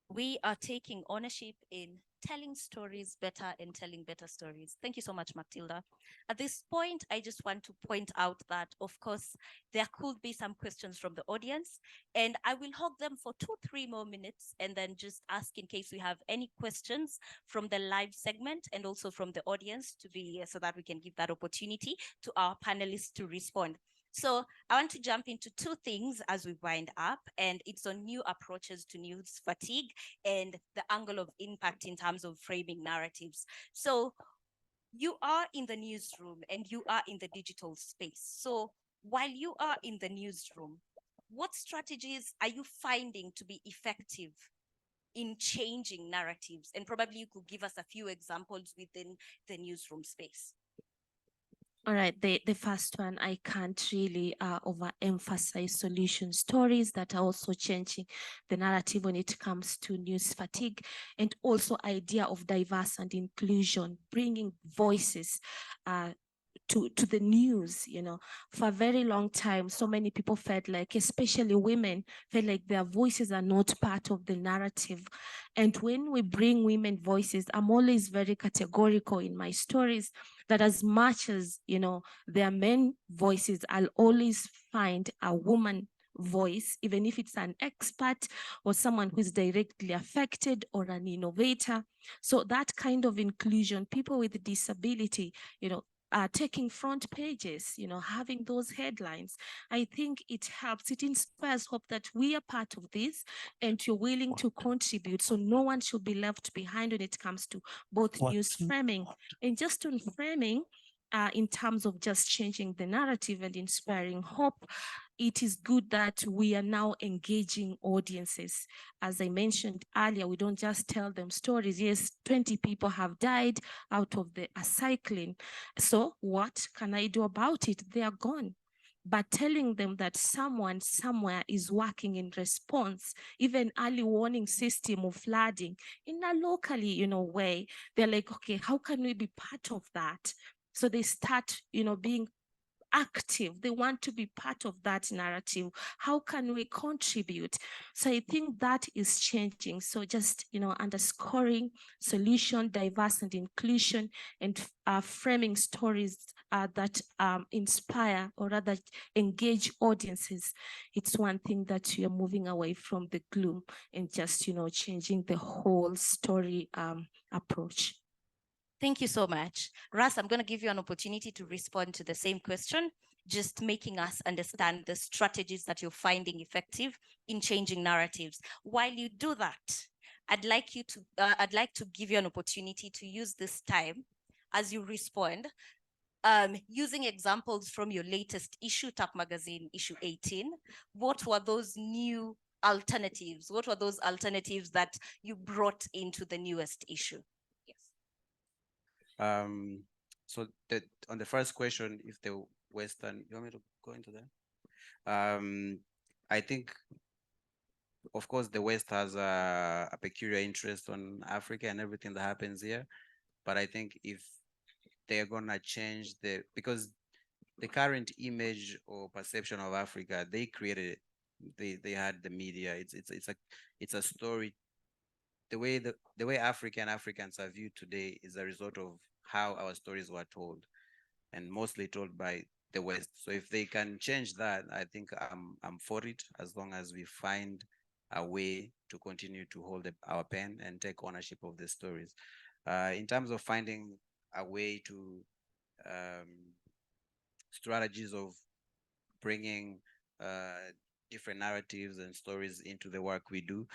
We are taking ownership in telling stories better and telling better stories. Thank you so much, Mactilda. At this point, I just want to point out that, of course, there could be some questions from the audience, and I will hog them for 2-3 more minutes and then just ask in case we have any questions from the live segment and also from the audience so that we can give that opportunity to our panelists to respond. So I want to jump into 2 things as we wind up, and it's on new approaches to news fatigue and the angle of impact in terms of framing narratives. So you are in the newsroom and you are in the digital space. So while you are in the newsroom, what strategies are you finding to be effective in changing narratives? And probably you could give us a few examples within the newsroom space.
All right, the first one, I can't really overemphasize solution stories that are also changing the narrative when it comes to news fatigue, and also idea of diverse and inclusion, bringing voices to the news. For a very long time, so many people felt like, especially women, felt like their voices are not part of the narrative. And when we bring women voices, I'm always very categorical in my stories that as much as, there are men voices, I'll always find a woman voice, even if it's an expert or someone who's directly affected or an innovator. So that kind of inclusion, people with disability, taking front pages, having those headlines, I think it helps. It inspires hope that we are part of this and you're willing to contribute. So no one should be left behind when it comes to both news framing and just on framing. In terms of just changing the narrative and inspiring hope, it is good that we are now engaging audiences. As I mentioned earlier, we don't just tell them stories. Yes, 20 people have died out of a cyclone. So what can I do about it? They are gone. But telling them that someone somewhere is working in response, even early warning system of flooding in a locally, way, they're like, okay, how can we be part of that? So they start, being active. They want to be part of that narrative. How can we contribute? So I think that is changing. So just, underscoring solution, diverse and inclusion, and framing stories that inspire or rather engage audiences. It's one thing that we are moving away from the gloom and just, changing the whole story approach.
Thank you so much. Ras, I'm going to give you an opportunity to respond to the same question, just making us understand the strategies that you're finding effective in changing narratives. While you do that, I'd like to give you an opportunity to use this time as you respond, using examples from your latest issue, Tap Magazine, issue 18. What were those new alternatives? What were those alternatives that you brought into the newest issue?
So on the first question, if the Western, you want me to go into that? I think, of course, the West has a peculiar interest on Africa and everything that happens here. But I think if they're gonna change because the current image or perception of Africa, they created it. They had the media. It's a story. The way Africans are viewed today is a result of how our stories were told, and mostly told by the West. So if they can change that, I think I'm for it, as long as we find a way to continue to hold our pen and take ownership of the stories. In terms of finding a way to strategies of bringing different narratives and stories into the work we do,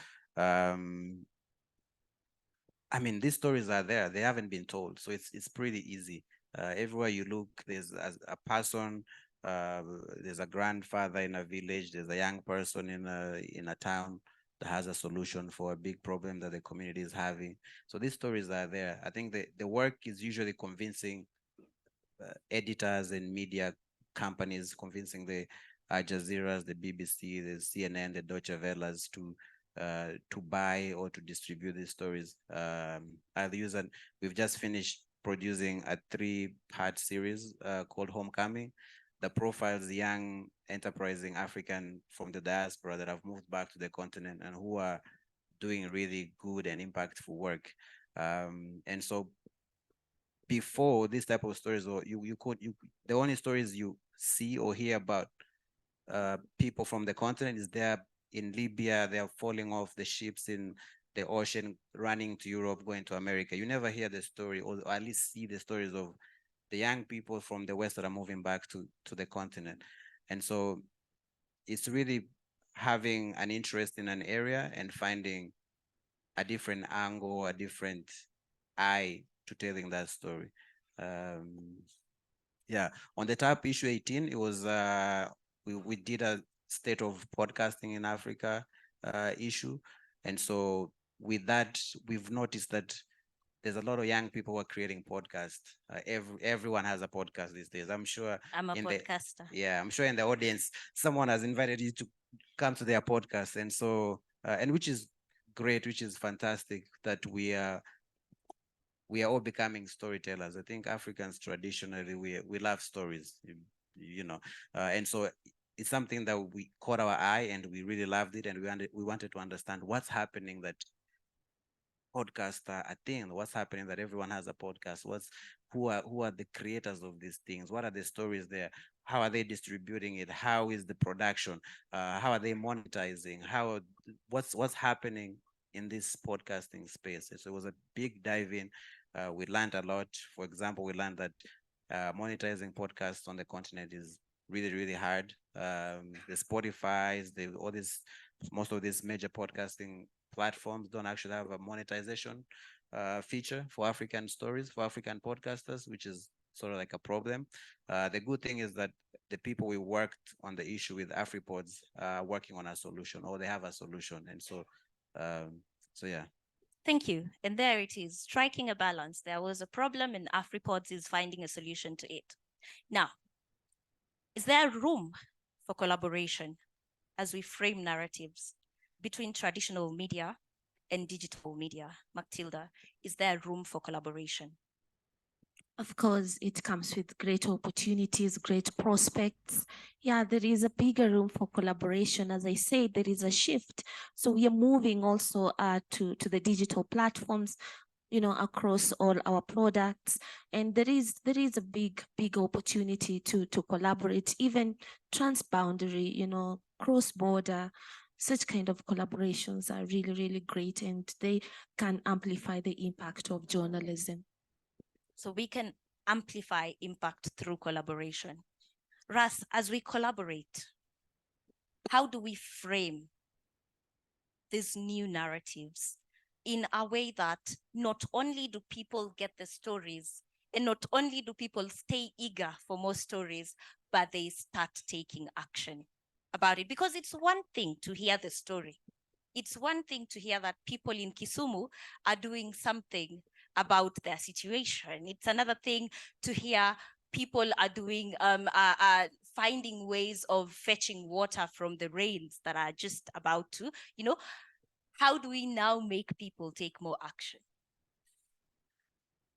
I mean, these stories are there. They haven't been told. So it's pretty easy. Everywhere you look, there's a person, there's a grandfather in a village, there's a young person in a town. that has a solution for a big problem that the community is having. So these stories are there. I think the work is usually convincing editors and media companies, convincing the Al Jazeera's, the BBC, the CNN, the Deutsche Welle's to buy or to distribute these stories. We've just finished producing a 3-part series called Homecoming that profiles young, enterprising African from the diaspora that have moved back to the continent and who are doing really good and impactful work. And so before this type of stories, or the only stories you see or hear about people from the continent is they're in Libya, they're falling off the ships in the ocean, running to Europe, going to America. You never hear the story, or at least see the stories of the young people from the West that are moving back to the continent. And so it's really having an interest in an area and finding a different angle, a different eye to telling that story. Yeah, on the top issue 18, it was we did a state of podcasting in Africa issue, and so with that, we've noticed that there's a lot of young people who are creating podcasts. Everyone has a podcast these days. I'm sure.
I'm a podcaster.
I'm sure in the audience, someone has invited you to come to their podcast, and so and which is great, which is fantastic that we are all becoming storytellers. I think Africans traditionally we love stories, and so it's something that we caught our eye and we really loved it, and we wanted to understand what's happening that podcasts are a thing. What's happening that everyone has a podcast? Who are the creators of these things? What are the stories there? How are they distributing it? How is the production? How are they monetizing? What's happening in this podcasting space? So it was a big dive in. We learned a lot. For example, we learned that monetizing podcasts on the continent is really, really hard. The Spotify's, most of these major podcasting platforms don't actually have a monetization feature for African stories, for African podcasters, which is sort of like a problem. The good thing is that the people we worked on the issue with, AfriPods, are working on a solution, or they have a solution. And so yeah.
Thank you. And there it is, striking a balance. There was a problem and AfriPods is finding a solution to it. Now, is there room for collaboration as we frame narratives between traditional media and digital media? Mactilda, is there room for collaboration?
Of course, it comes with great opportunities, great prospects. Yeah, there is a bigger room for collaboration. As I said, there is a shift. So we are moving also to the digital platforms, across all our products. And there is a big opportunity to collaborate, even transboundary, cross-border. Such kind of collaborations are really, really great, and they can amplify the impact of journalism.
So we can amplify impact through collaboration. Ras, as we collaborate, how do we frame these new narratives in a way that not only do people get the stories, and not only do people stay eager for more stories, but they start taking action about it? Because it's one thing to hear the story. It's one thing to hear that people in Kisumu are doing something about their situation. It's another thing to hear people are doing, finding ways of fetching water from the rains that are just about to, how do we now make people take more action?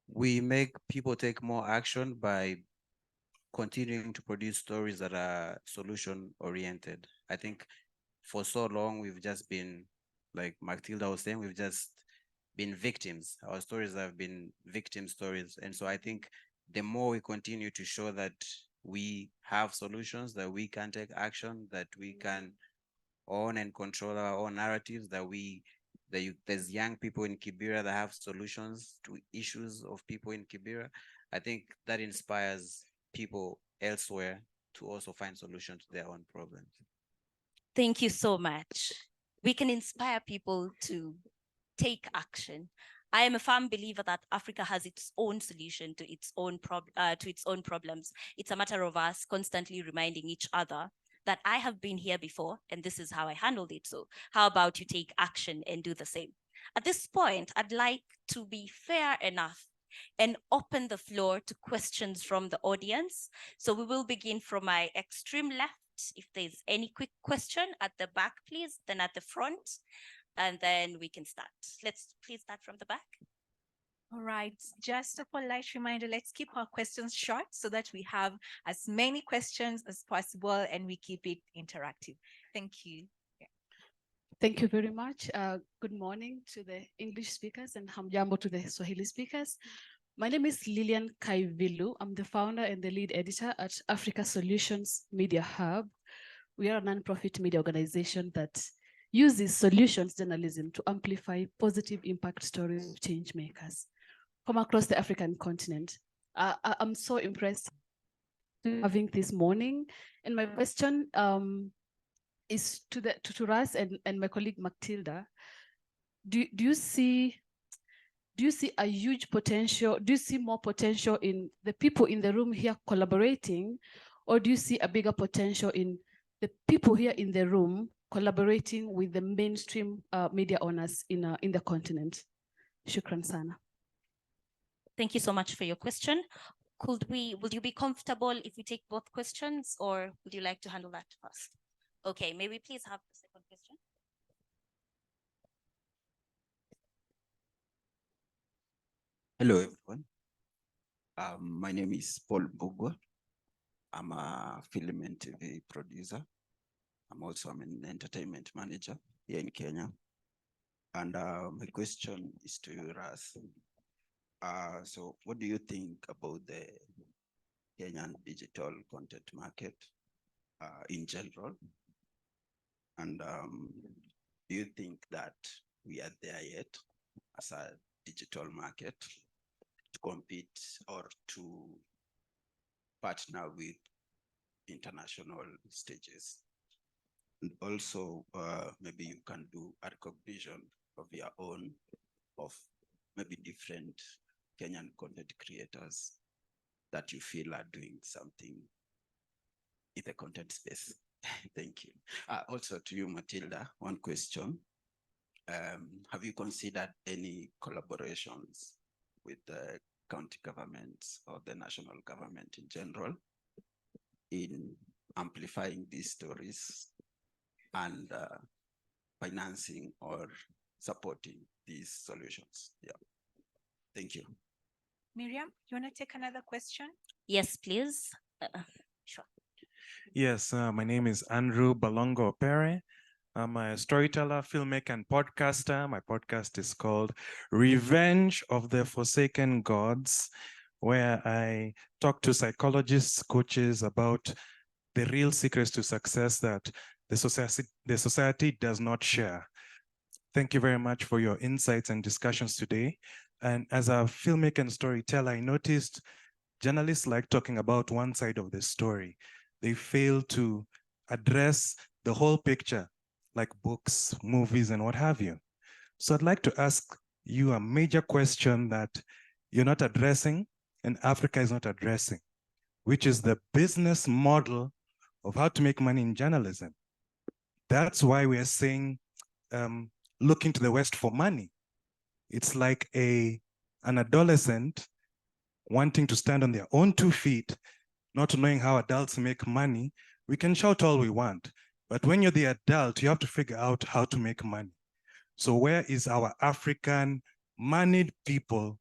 We make people take more action by continuing to produce stories that are solution oriented. I think for so long, we've just been, like Mactilda was saying, we've just been victims. Our stories have been victim stories. And so I think the more we continue to show that we have solutions, that we can take action, that we can own and control our own narratives, there's young people in Kibera that have solutions to issues of people in Kibera. I think that inspires people elsewhere to also find solutions to their own problems.
Thank you so much. We can inspire people to take action. I am a firm believer that Africa has its own solution to its own problems. It's a matter of us constantly reminding each other that I have been here before and this is how I handled it. So how about you take action and do the same? At this point, I'd like to be fair enough and open the floor to questions from the audience. So we will begin from my extreme left. If there's any quick question at the back, please, then at the front, and then we can start. Let's please start from the back.
All right, just a polite reminder, let's keep our questions short so that we have as many questions as possible and we keep it interactive. Thank you.
Thank you very much. Good morning to the English speakers and hamjambo to the Swahili speakers. My name is Lillian Kaivilu. I'm the founder and the lead editor at Africa Solutions Media Hub. We are a nonprofit media organization that uses solutions journalism to amplify positive impact stories of change makers from across the African continent. I'm so impressed having this morning. And my question is to Ras and my colleague Mactilda. Do you see a huge potential? Do you see more potential in the people in the room here collaborating, or do you see a bigger potential in the people here in the room collaborating with the mainstream media owners in the continent? Shukran sana.
Thank you so much for your question. Would you be comfortable if we take both questions, or would you like to handle that first? Okay, may we please have the second question?
Hello, everyone. My name is Paul Mbugwa. I'm a film and TV producer. I'm also an entertainment manager here in Kenya. And my question is to you, Ras. So what do you think about the Kenyan digital content market in general? And do you think that we are there yet as a digital market to compete or to partner with international stages? And also, maybe you can do a recognition of your own, of maybe different Kenyan content creators that you feel are doing something in the content space. Thank you. Also to you, Mactilda, one question. Have you considered any collaborations with the county governments or the national government in general in amplifying these stories and financing or supporting these solutions? Yeah. Thank you.
Mirriam, you want to take another question?
Yes, please. Sure.
Yes, my name is Andrew Balongo Pere. I'm a storyteller, filmmaker, and podcaster. My podcast is called Revenge of the Forsaken Gods, where I talk to psychologists, coaches about the real secrets to success that the society does not share. Thank you very much for your insights and discussions today. And as a filmmaker and storyteller, I noticed journalists like talking about one side of the story. They fail to address the whole picture, like books, movies, and what have you. So I'd like to ask you a major question that you're not addressing and Africa is not addressing, which is the business model of how to make money in journalism. That's why we are saying, looking to the West for money. It's like an adolescent wanting to stand on their own 2 feet, not knowing how adults make money. We can shout all we want, but when you're the adult, you have to figure out how to make money. So where is our African moneyed people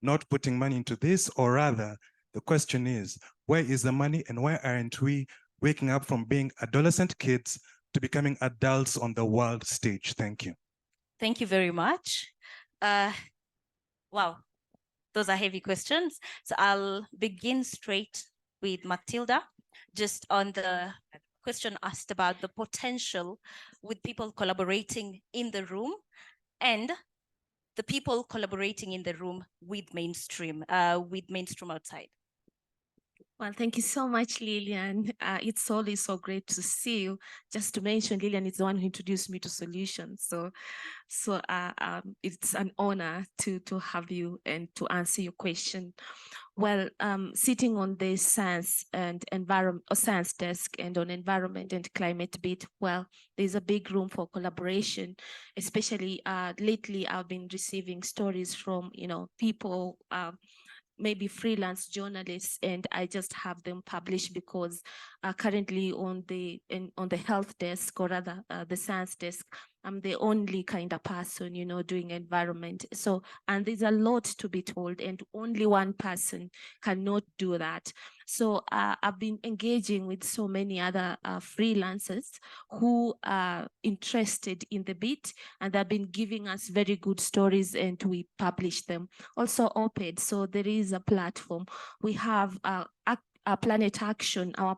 not putting money into this? Or rather, the question is, where is the money and why aren't we waking up from being adolescent kids to becoming adults on the world stage? Thank you.
Thank you very much. Wow, those are heavy questions. So I'll begin straight with Mactilda, just on the question asked about the potential with people collaborating in the room and the people collaborating in the room with mainstream outside.
Well, thank you so much, Lillian. It's always so great to see you. Just to mention, Lillian is the one who introduced me to solutions. So it's an honor to have you and to answer your question. Well, sitting on the science and environment or science desk and on environment and climate bit, well, there's a big room for collaboration, especially lately I've been receiving stories from, people, maybe freelance journalists, and I just have them published because currently on the health desk, or rather the science desk, I'm the only kind of person, doing environment. So, and there's a lot to be told, and only one person cannot do that. So I've been engaging with so many other freelancers who are interested in the bit, and they've been giving us very good stories, and we publish them. Also OPED, so there is a platform. We have a Planet Action, our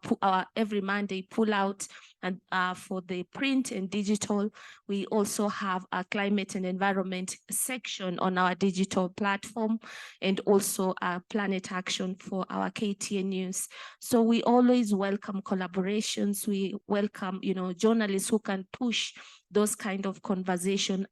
every Monday pull out, and for the print and digital. We also have a climate and environment section on our digital platform, and also a Planet Action for our KTN News. So we always welcome collaborations. We welcome, journalists who can push those kind of conversation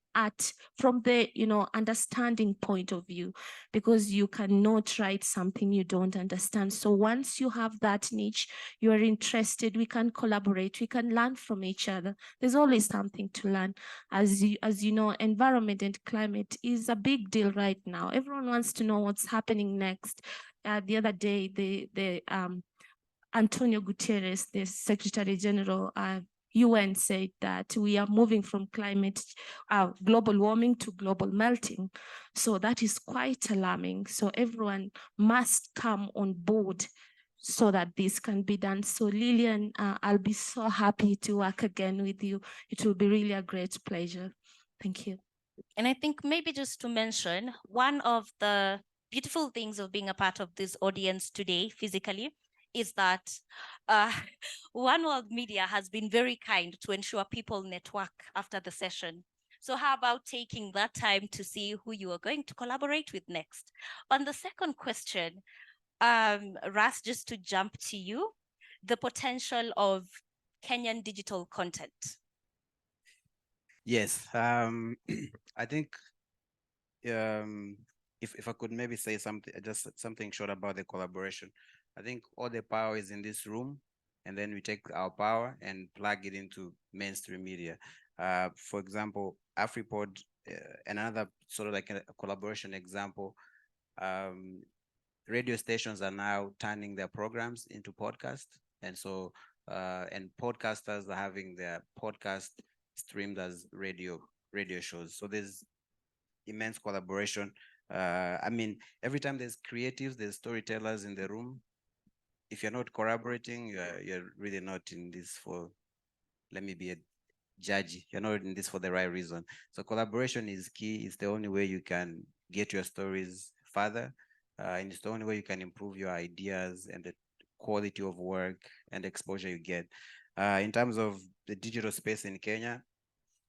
from the understanding point of view, because you cannot write something you don't understand. So once you have that niche, you are interested, we can collaborate, we can learn from each other. There's always something to learn. As you know, environment and climate is a big deal right now. Everyone wants to know what's happening next. The other day, the Antonio Guterres, the Secretary General, UN, said that we are moving from global warming to global melting. So that is quite alarming. So everyone must come on board so that this can be done. So Lillian, I'll be so happy to work again with you. It will be really a great pleasure. Thank you.
And I think maybe just to mention, one of the beautiful things of being a part of this audience today physically is that One World Media has been very kind to ensure people network after the session. So how about taking that time to see who you are going to collaborate with next? On the second question, Ras, just to jump to you, the potential of Kenyan digital content.
Yes, I think if I could maybe say something, just something short about the collaboration. I think all the power is in this room, and then we take our power and plug it into mainstream media. For example, AfriPod, another sort of like a collaboration example. Radio stations are now turning their programs into podcasts, and so and podcasters are having their podcast streamed as radio shows. So there's immense collaboration. I mean, every time there's creatives, there's storytellers in the room. If you're not collaborating, you're really not in this for, let me be a judge, you're not in this for the right reason. So collaboration is key. It's the only way you can get your stories further. And it's the only way you can improve your ideas and the quality of work and exposure you get. In terms of the digital space in Kenya,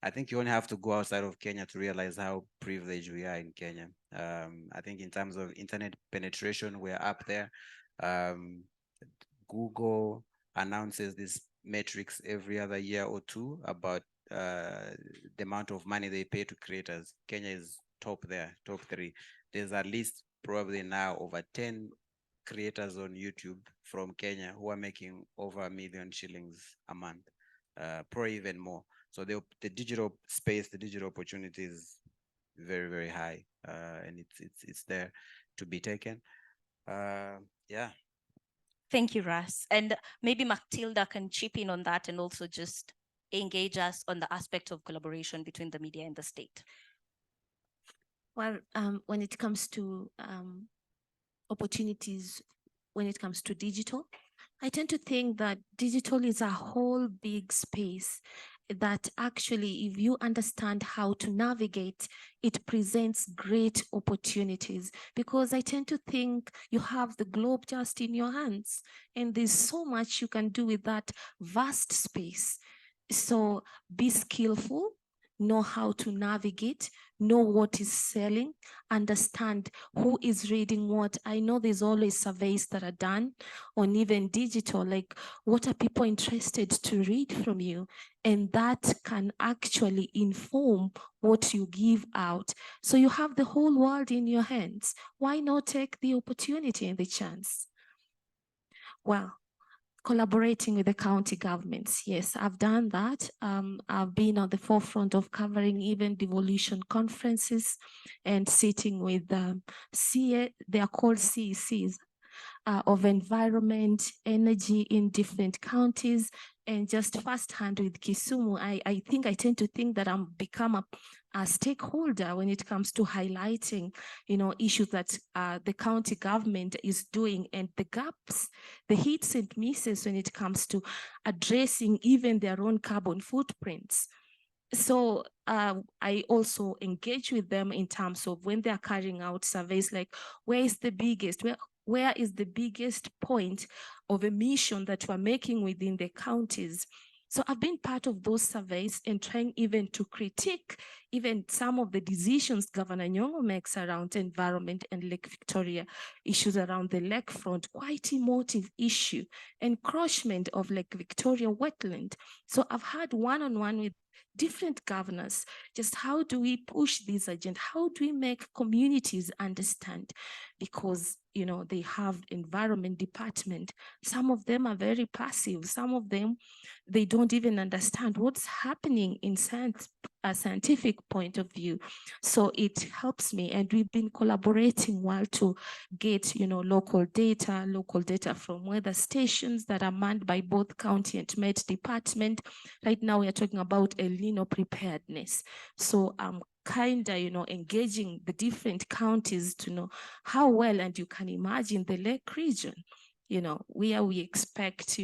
I think you only have to go outside of Kenya to realize how privileged we are in Kenya. I think in terms of internet penetration, we're up there. Google announces this metrics every other year or two about the amount of money they pay to creators. Kenya is top there, top 3. There's at least probably now over 10 creators on YouTube from Kenya who are making over $1 million shillings a month, probably even more. So the digital space, the digital opportunity is very, very high, and it's there to be taken. Yeah.
Thank you, Ras. And maybe Mactilda can chip in on that and also just engage us on the aspect of collaboration between the media and the state.
Well, when it comes to opportunities, when it comes to digital, I tend to think that digital is a whole big space that actually, if you understand how to navigate, it presents great opportunities, because I tend to think you have the globe just in your hands, and there's so much you can do with that vast space. So be skillful, know how to navigate, know what is selling, understand who is reading what. I know there's always surveys that are done on even digital, like what are people interested to read from you? And that can actually inform what you give out. So you have the whole world in your hands. Why not take the opportunity and the chance? Well, collaborating with the county governments. Yes, I've done that. I've been on the forefront of covering even devolution conferences and sitting with they are called CECs, of environment, energy in different counties, and just firsthand with Kisumu, I think I tend to think that I'm become a stakeholder when it comes to highlighting, issues that the county government is doing, and the gaps, the hits and misses when it comes to addressing even their own carbon footprints. So I also engage with them in terms of when they're carrying out surveys, like where is the biggest, where is the biggest point of emission that we're making within the counties. So I've been part of those surveys and trying even to critique even some of the decisions Governor Nyong'o makes around environment and Lake Victoria, issues around the lakefront, quite emotive issue, encroachment of Lake Victoria wetland. So I've had one-on-one with different governors, just how do we push this agenda? How do we make communities understand? Because, they have environment department. Some of them are very passive. Some of them, they don't even understand what's happening in a scientific point of view. So it helps me, and we've been collaborating well to get, local data from weather stations that are manned by both county and Met department. Right now, we are talking about El Nino preparedness. So I'm engaging the different counties to know how well, and you can imagine the lake region, where we expect,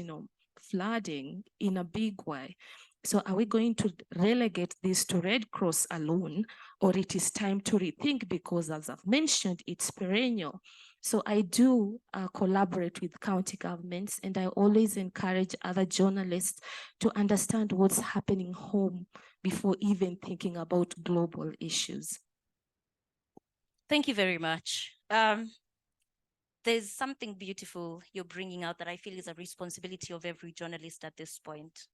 flooding in a big way. So are we going to relegate this to Red Cross alone, or it is time to rethink, because as I've mentioned, it's perennial. So I do collaborate with county governments, and I always encourage other journalists to understand what's happening home before even thinking about global issues.
Thank you very much. There's something beautiful you're bringing out that I feel is a responsibility of every journalist at this point.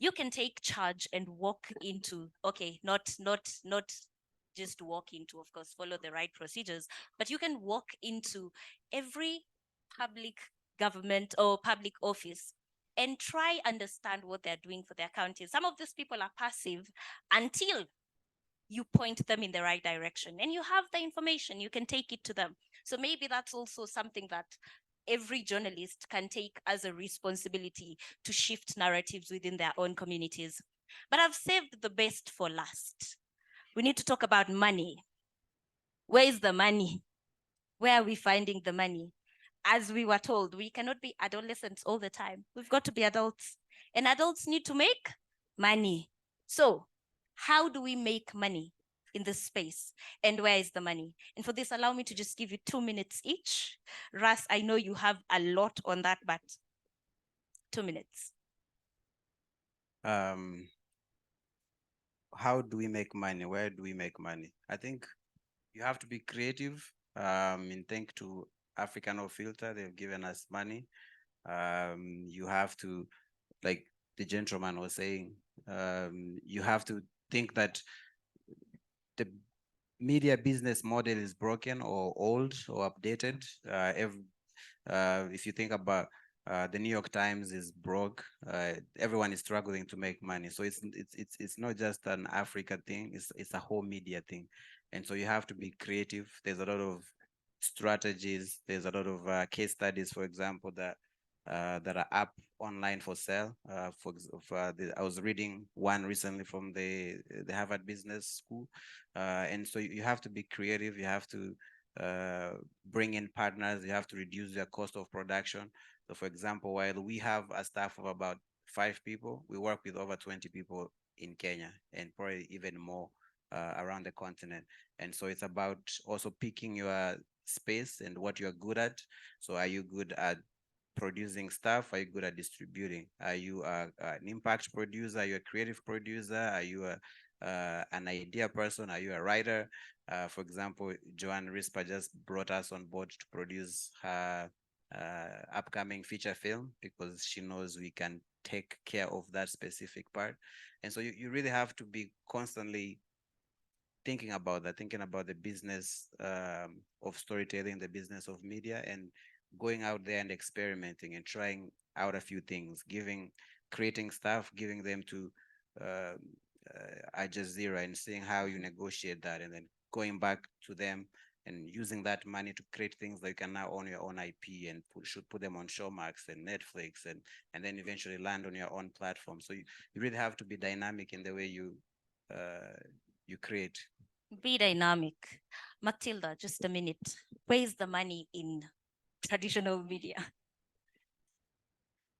You can take charge and walk into, okay, not just walk into, of course, follow the right procedures, but you can walk into every public government or public office and try understand what they're doing for their counties. Some of these people are passive until you point them in the right direction, and you have the information, you can take it to them. So maybe that's also something that every journalist can take as a responsibility to shift narratives within their own communities. But I've saved the best for last. We need to talk about money. Where is the money? Where are we finding the money? As we were told, we cannot be adolescents all the time. We've got to be adults, and adults need to make money. So how do we make money in this space, and where is the money? And for this, allow me to just give you 2 minutes each. Russ, I know you have a lot on that, but 2 minutes.
How do we make money? Where do we make money? I think you have to be creative. Thanks to African No Filter, they've given us money. You have to, like the gentleman was saying, you have to think that the media business model is broken or old or updated. If you think about the New York Times is broke, everyone is struggling to make money. So it's not just an Africa thing, it's a whole media thing. And so you have to be creative. There's a lot of strategies. There's a lot of case studies, for example, that are up online for sale. I was reading one recently from the Harvard Business School. And so you have to be creative. You have to bring in partners. You have to reduce your cost of production. So for example, while we have a staff of about 5 people, we work with over 20 people in Kenya, and probably even more around the continent. And so it's about also picking your space and what you're good at. So are you good at producing stuff? Are you good at distributing? Are you an impact producer? Are you a creative producer? Are you an idea person? Are you a writer? For example, Joanne Risper just brought us on board to produce her upcoming feature film because she knows we can take care of that specific part. And so you really have to be constantly thinking about that, thinking about the business of storytelling, the business of media, and going out there and experimenting and trying out a few things, creating stuff, giving them to Al Jazeera and seeing how you negotiate that, and then going back to them and using that money to create things that you can now own your own IP and should put them on Showmax and Netflix, and then eventually land on your own platform. So you really have to be dynamic in the way you create.
Be dynamic. Mactilda, just a minute. Where is the money in traditional media?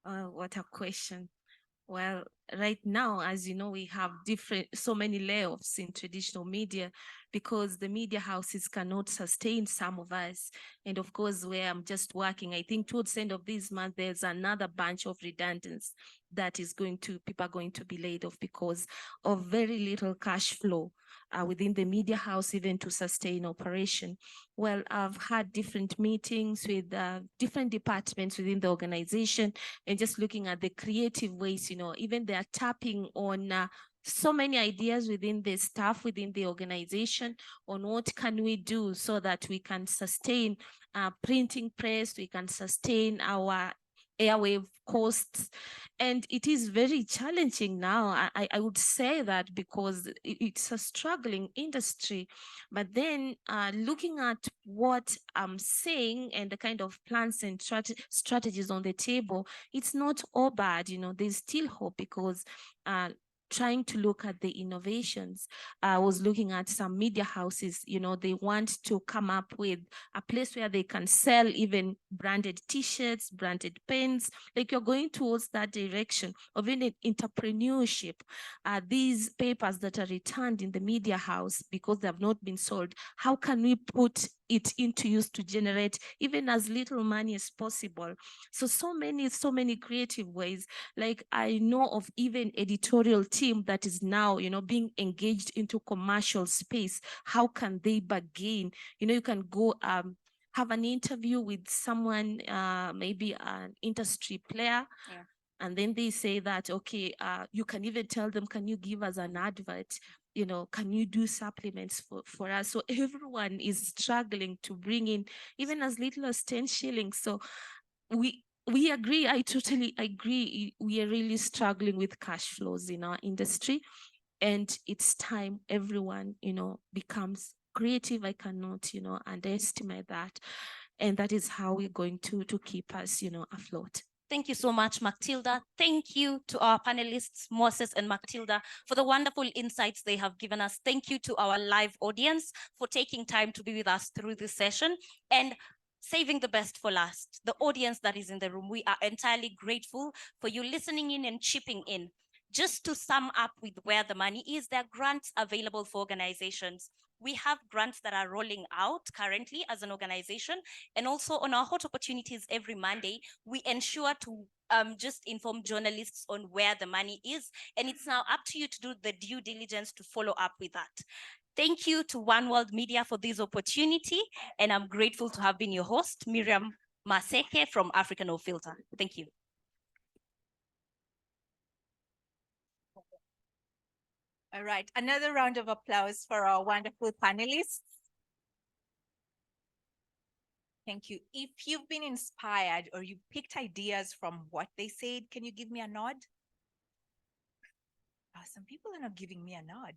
What a question. Well, right now, as you know, we have so many layoffs in traditional media because the media houses cannot sustain some of us. And of course, where I'm just working, I think towards the end of this month, there's another bunch of redundancies that people are going to be laid off because of very little cash flow within the media house, even to sustain operation. Well, I've had different meetings with different departments within the organization and just looking at the creative ways, even they're tapping on so many ideas within the staff, within the organization on what can we do so that we can sustain printing press, we can sustain our airwave costs. And it is very challenging now. I would say that because it's a struggling industry. But then looking at what I'm saying and the kind of plans and strategies on the table, it's not all bad. There's still hope because trying to look at the innovations. I was looking at some media houses, they want to come up with a place where they can sell even branded t-shirts, branded pens, like you're going towards that direction of entrepreneurship. These papers that are returned in the media house because they have not been sold, how can we put it into use to generate even as little money as possible? So many creative ways. Like I know of even editorial team that is now, being engaged into commercial space. How can they bargain? You can go have an interview with someone, maybe an industry player.
Yeah.
And then they say that, okay, you can even tell them, can you give us an advert? Can you do supplements for us? So everyone is struggling to bring in even as little as 10 shillings. So we agree. I totally agree. We are really struggling with cash flows in our industry. And it's time everyone, becomes creative. I cannot, underestimate that. And that is how we're going to keep us, afloat.
Thank you so much, Mactilda. Thank you to our panelists, Moses and Mactilda, for the wonderful insights they have given us. Thank you to our live audience for taking time to be with us through this session. And saving the best for last, the audience that is in the room, we are entirely grateful for you listening in and chipping in. Just to sum up with where the money is, there are grants available for organizations. We have grants that are rolling out currently as an organization. And also on our hot opportunities every Monday, we ensure to just inform journalists on where the money is. And it's now up to you to do the due diligence to follow up with that. Thank you to One World Media for this opportunity. And I'm grateful to have been your host, Mirriam Maseke from Africa No Filter. Thank you.
All right, another round of applause for our wonderful panelists. Thank you. If you've been inspired or you picked ideas from what they said, can you give me a nod? Oh, some people are not giving me a nod.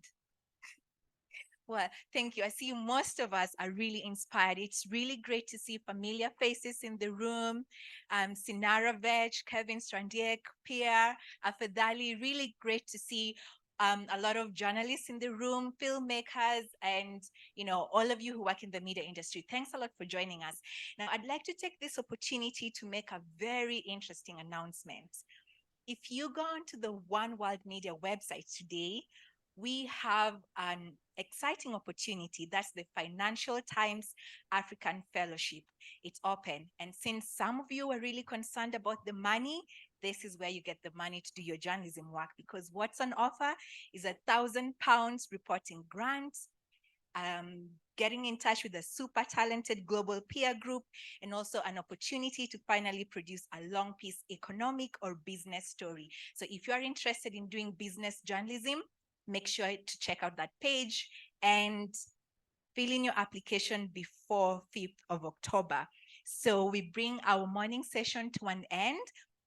Well, thank you. I see most of us are really inspired. It's really great to see familiar faces in the room. Sinara Vech, Kevin Strandiek, Pierre, Afedali, really great to see a lot of journalists in the room, filmmakers, and all of you who work in the media industry. Thanks a lot for joining us. Now, I'd like to take this opportunity to make a very interesting announcement. If you go onto the One World Media website today, we have an exciting opportunity. That's the Financial Times African Fellowship. It's open. And since some of you are really concerned about the money, this is where you get the money to do your journalism work, because what's on offer is £1,000 reporting grant, getting in touch with a super talented global peer group, and also an opportunity to finally produce a long piece economic or business story. So if you are interested in doing business journalism, make sure to check out that page and fill in your application before 5th of October. So we bring our morning session to an end.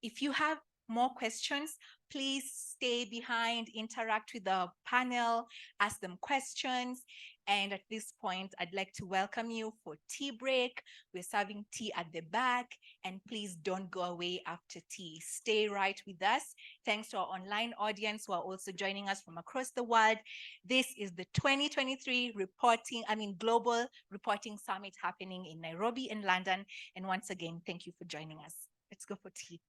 If you have more questions, please stay behind, interact with the panel, ask them questions. And at this point, I'd like to welcome you for tea break. We're serving tea at the back, and please don't go away after tea. Stay right with us. Thanks to our online audience who are also joining us from across the world. This is the 2023 Global Reporting Summit happening in Nairobi and London. And once again, thank you for joining us. Let's go for tea.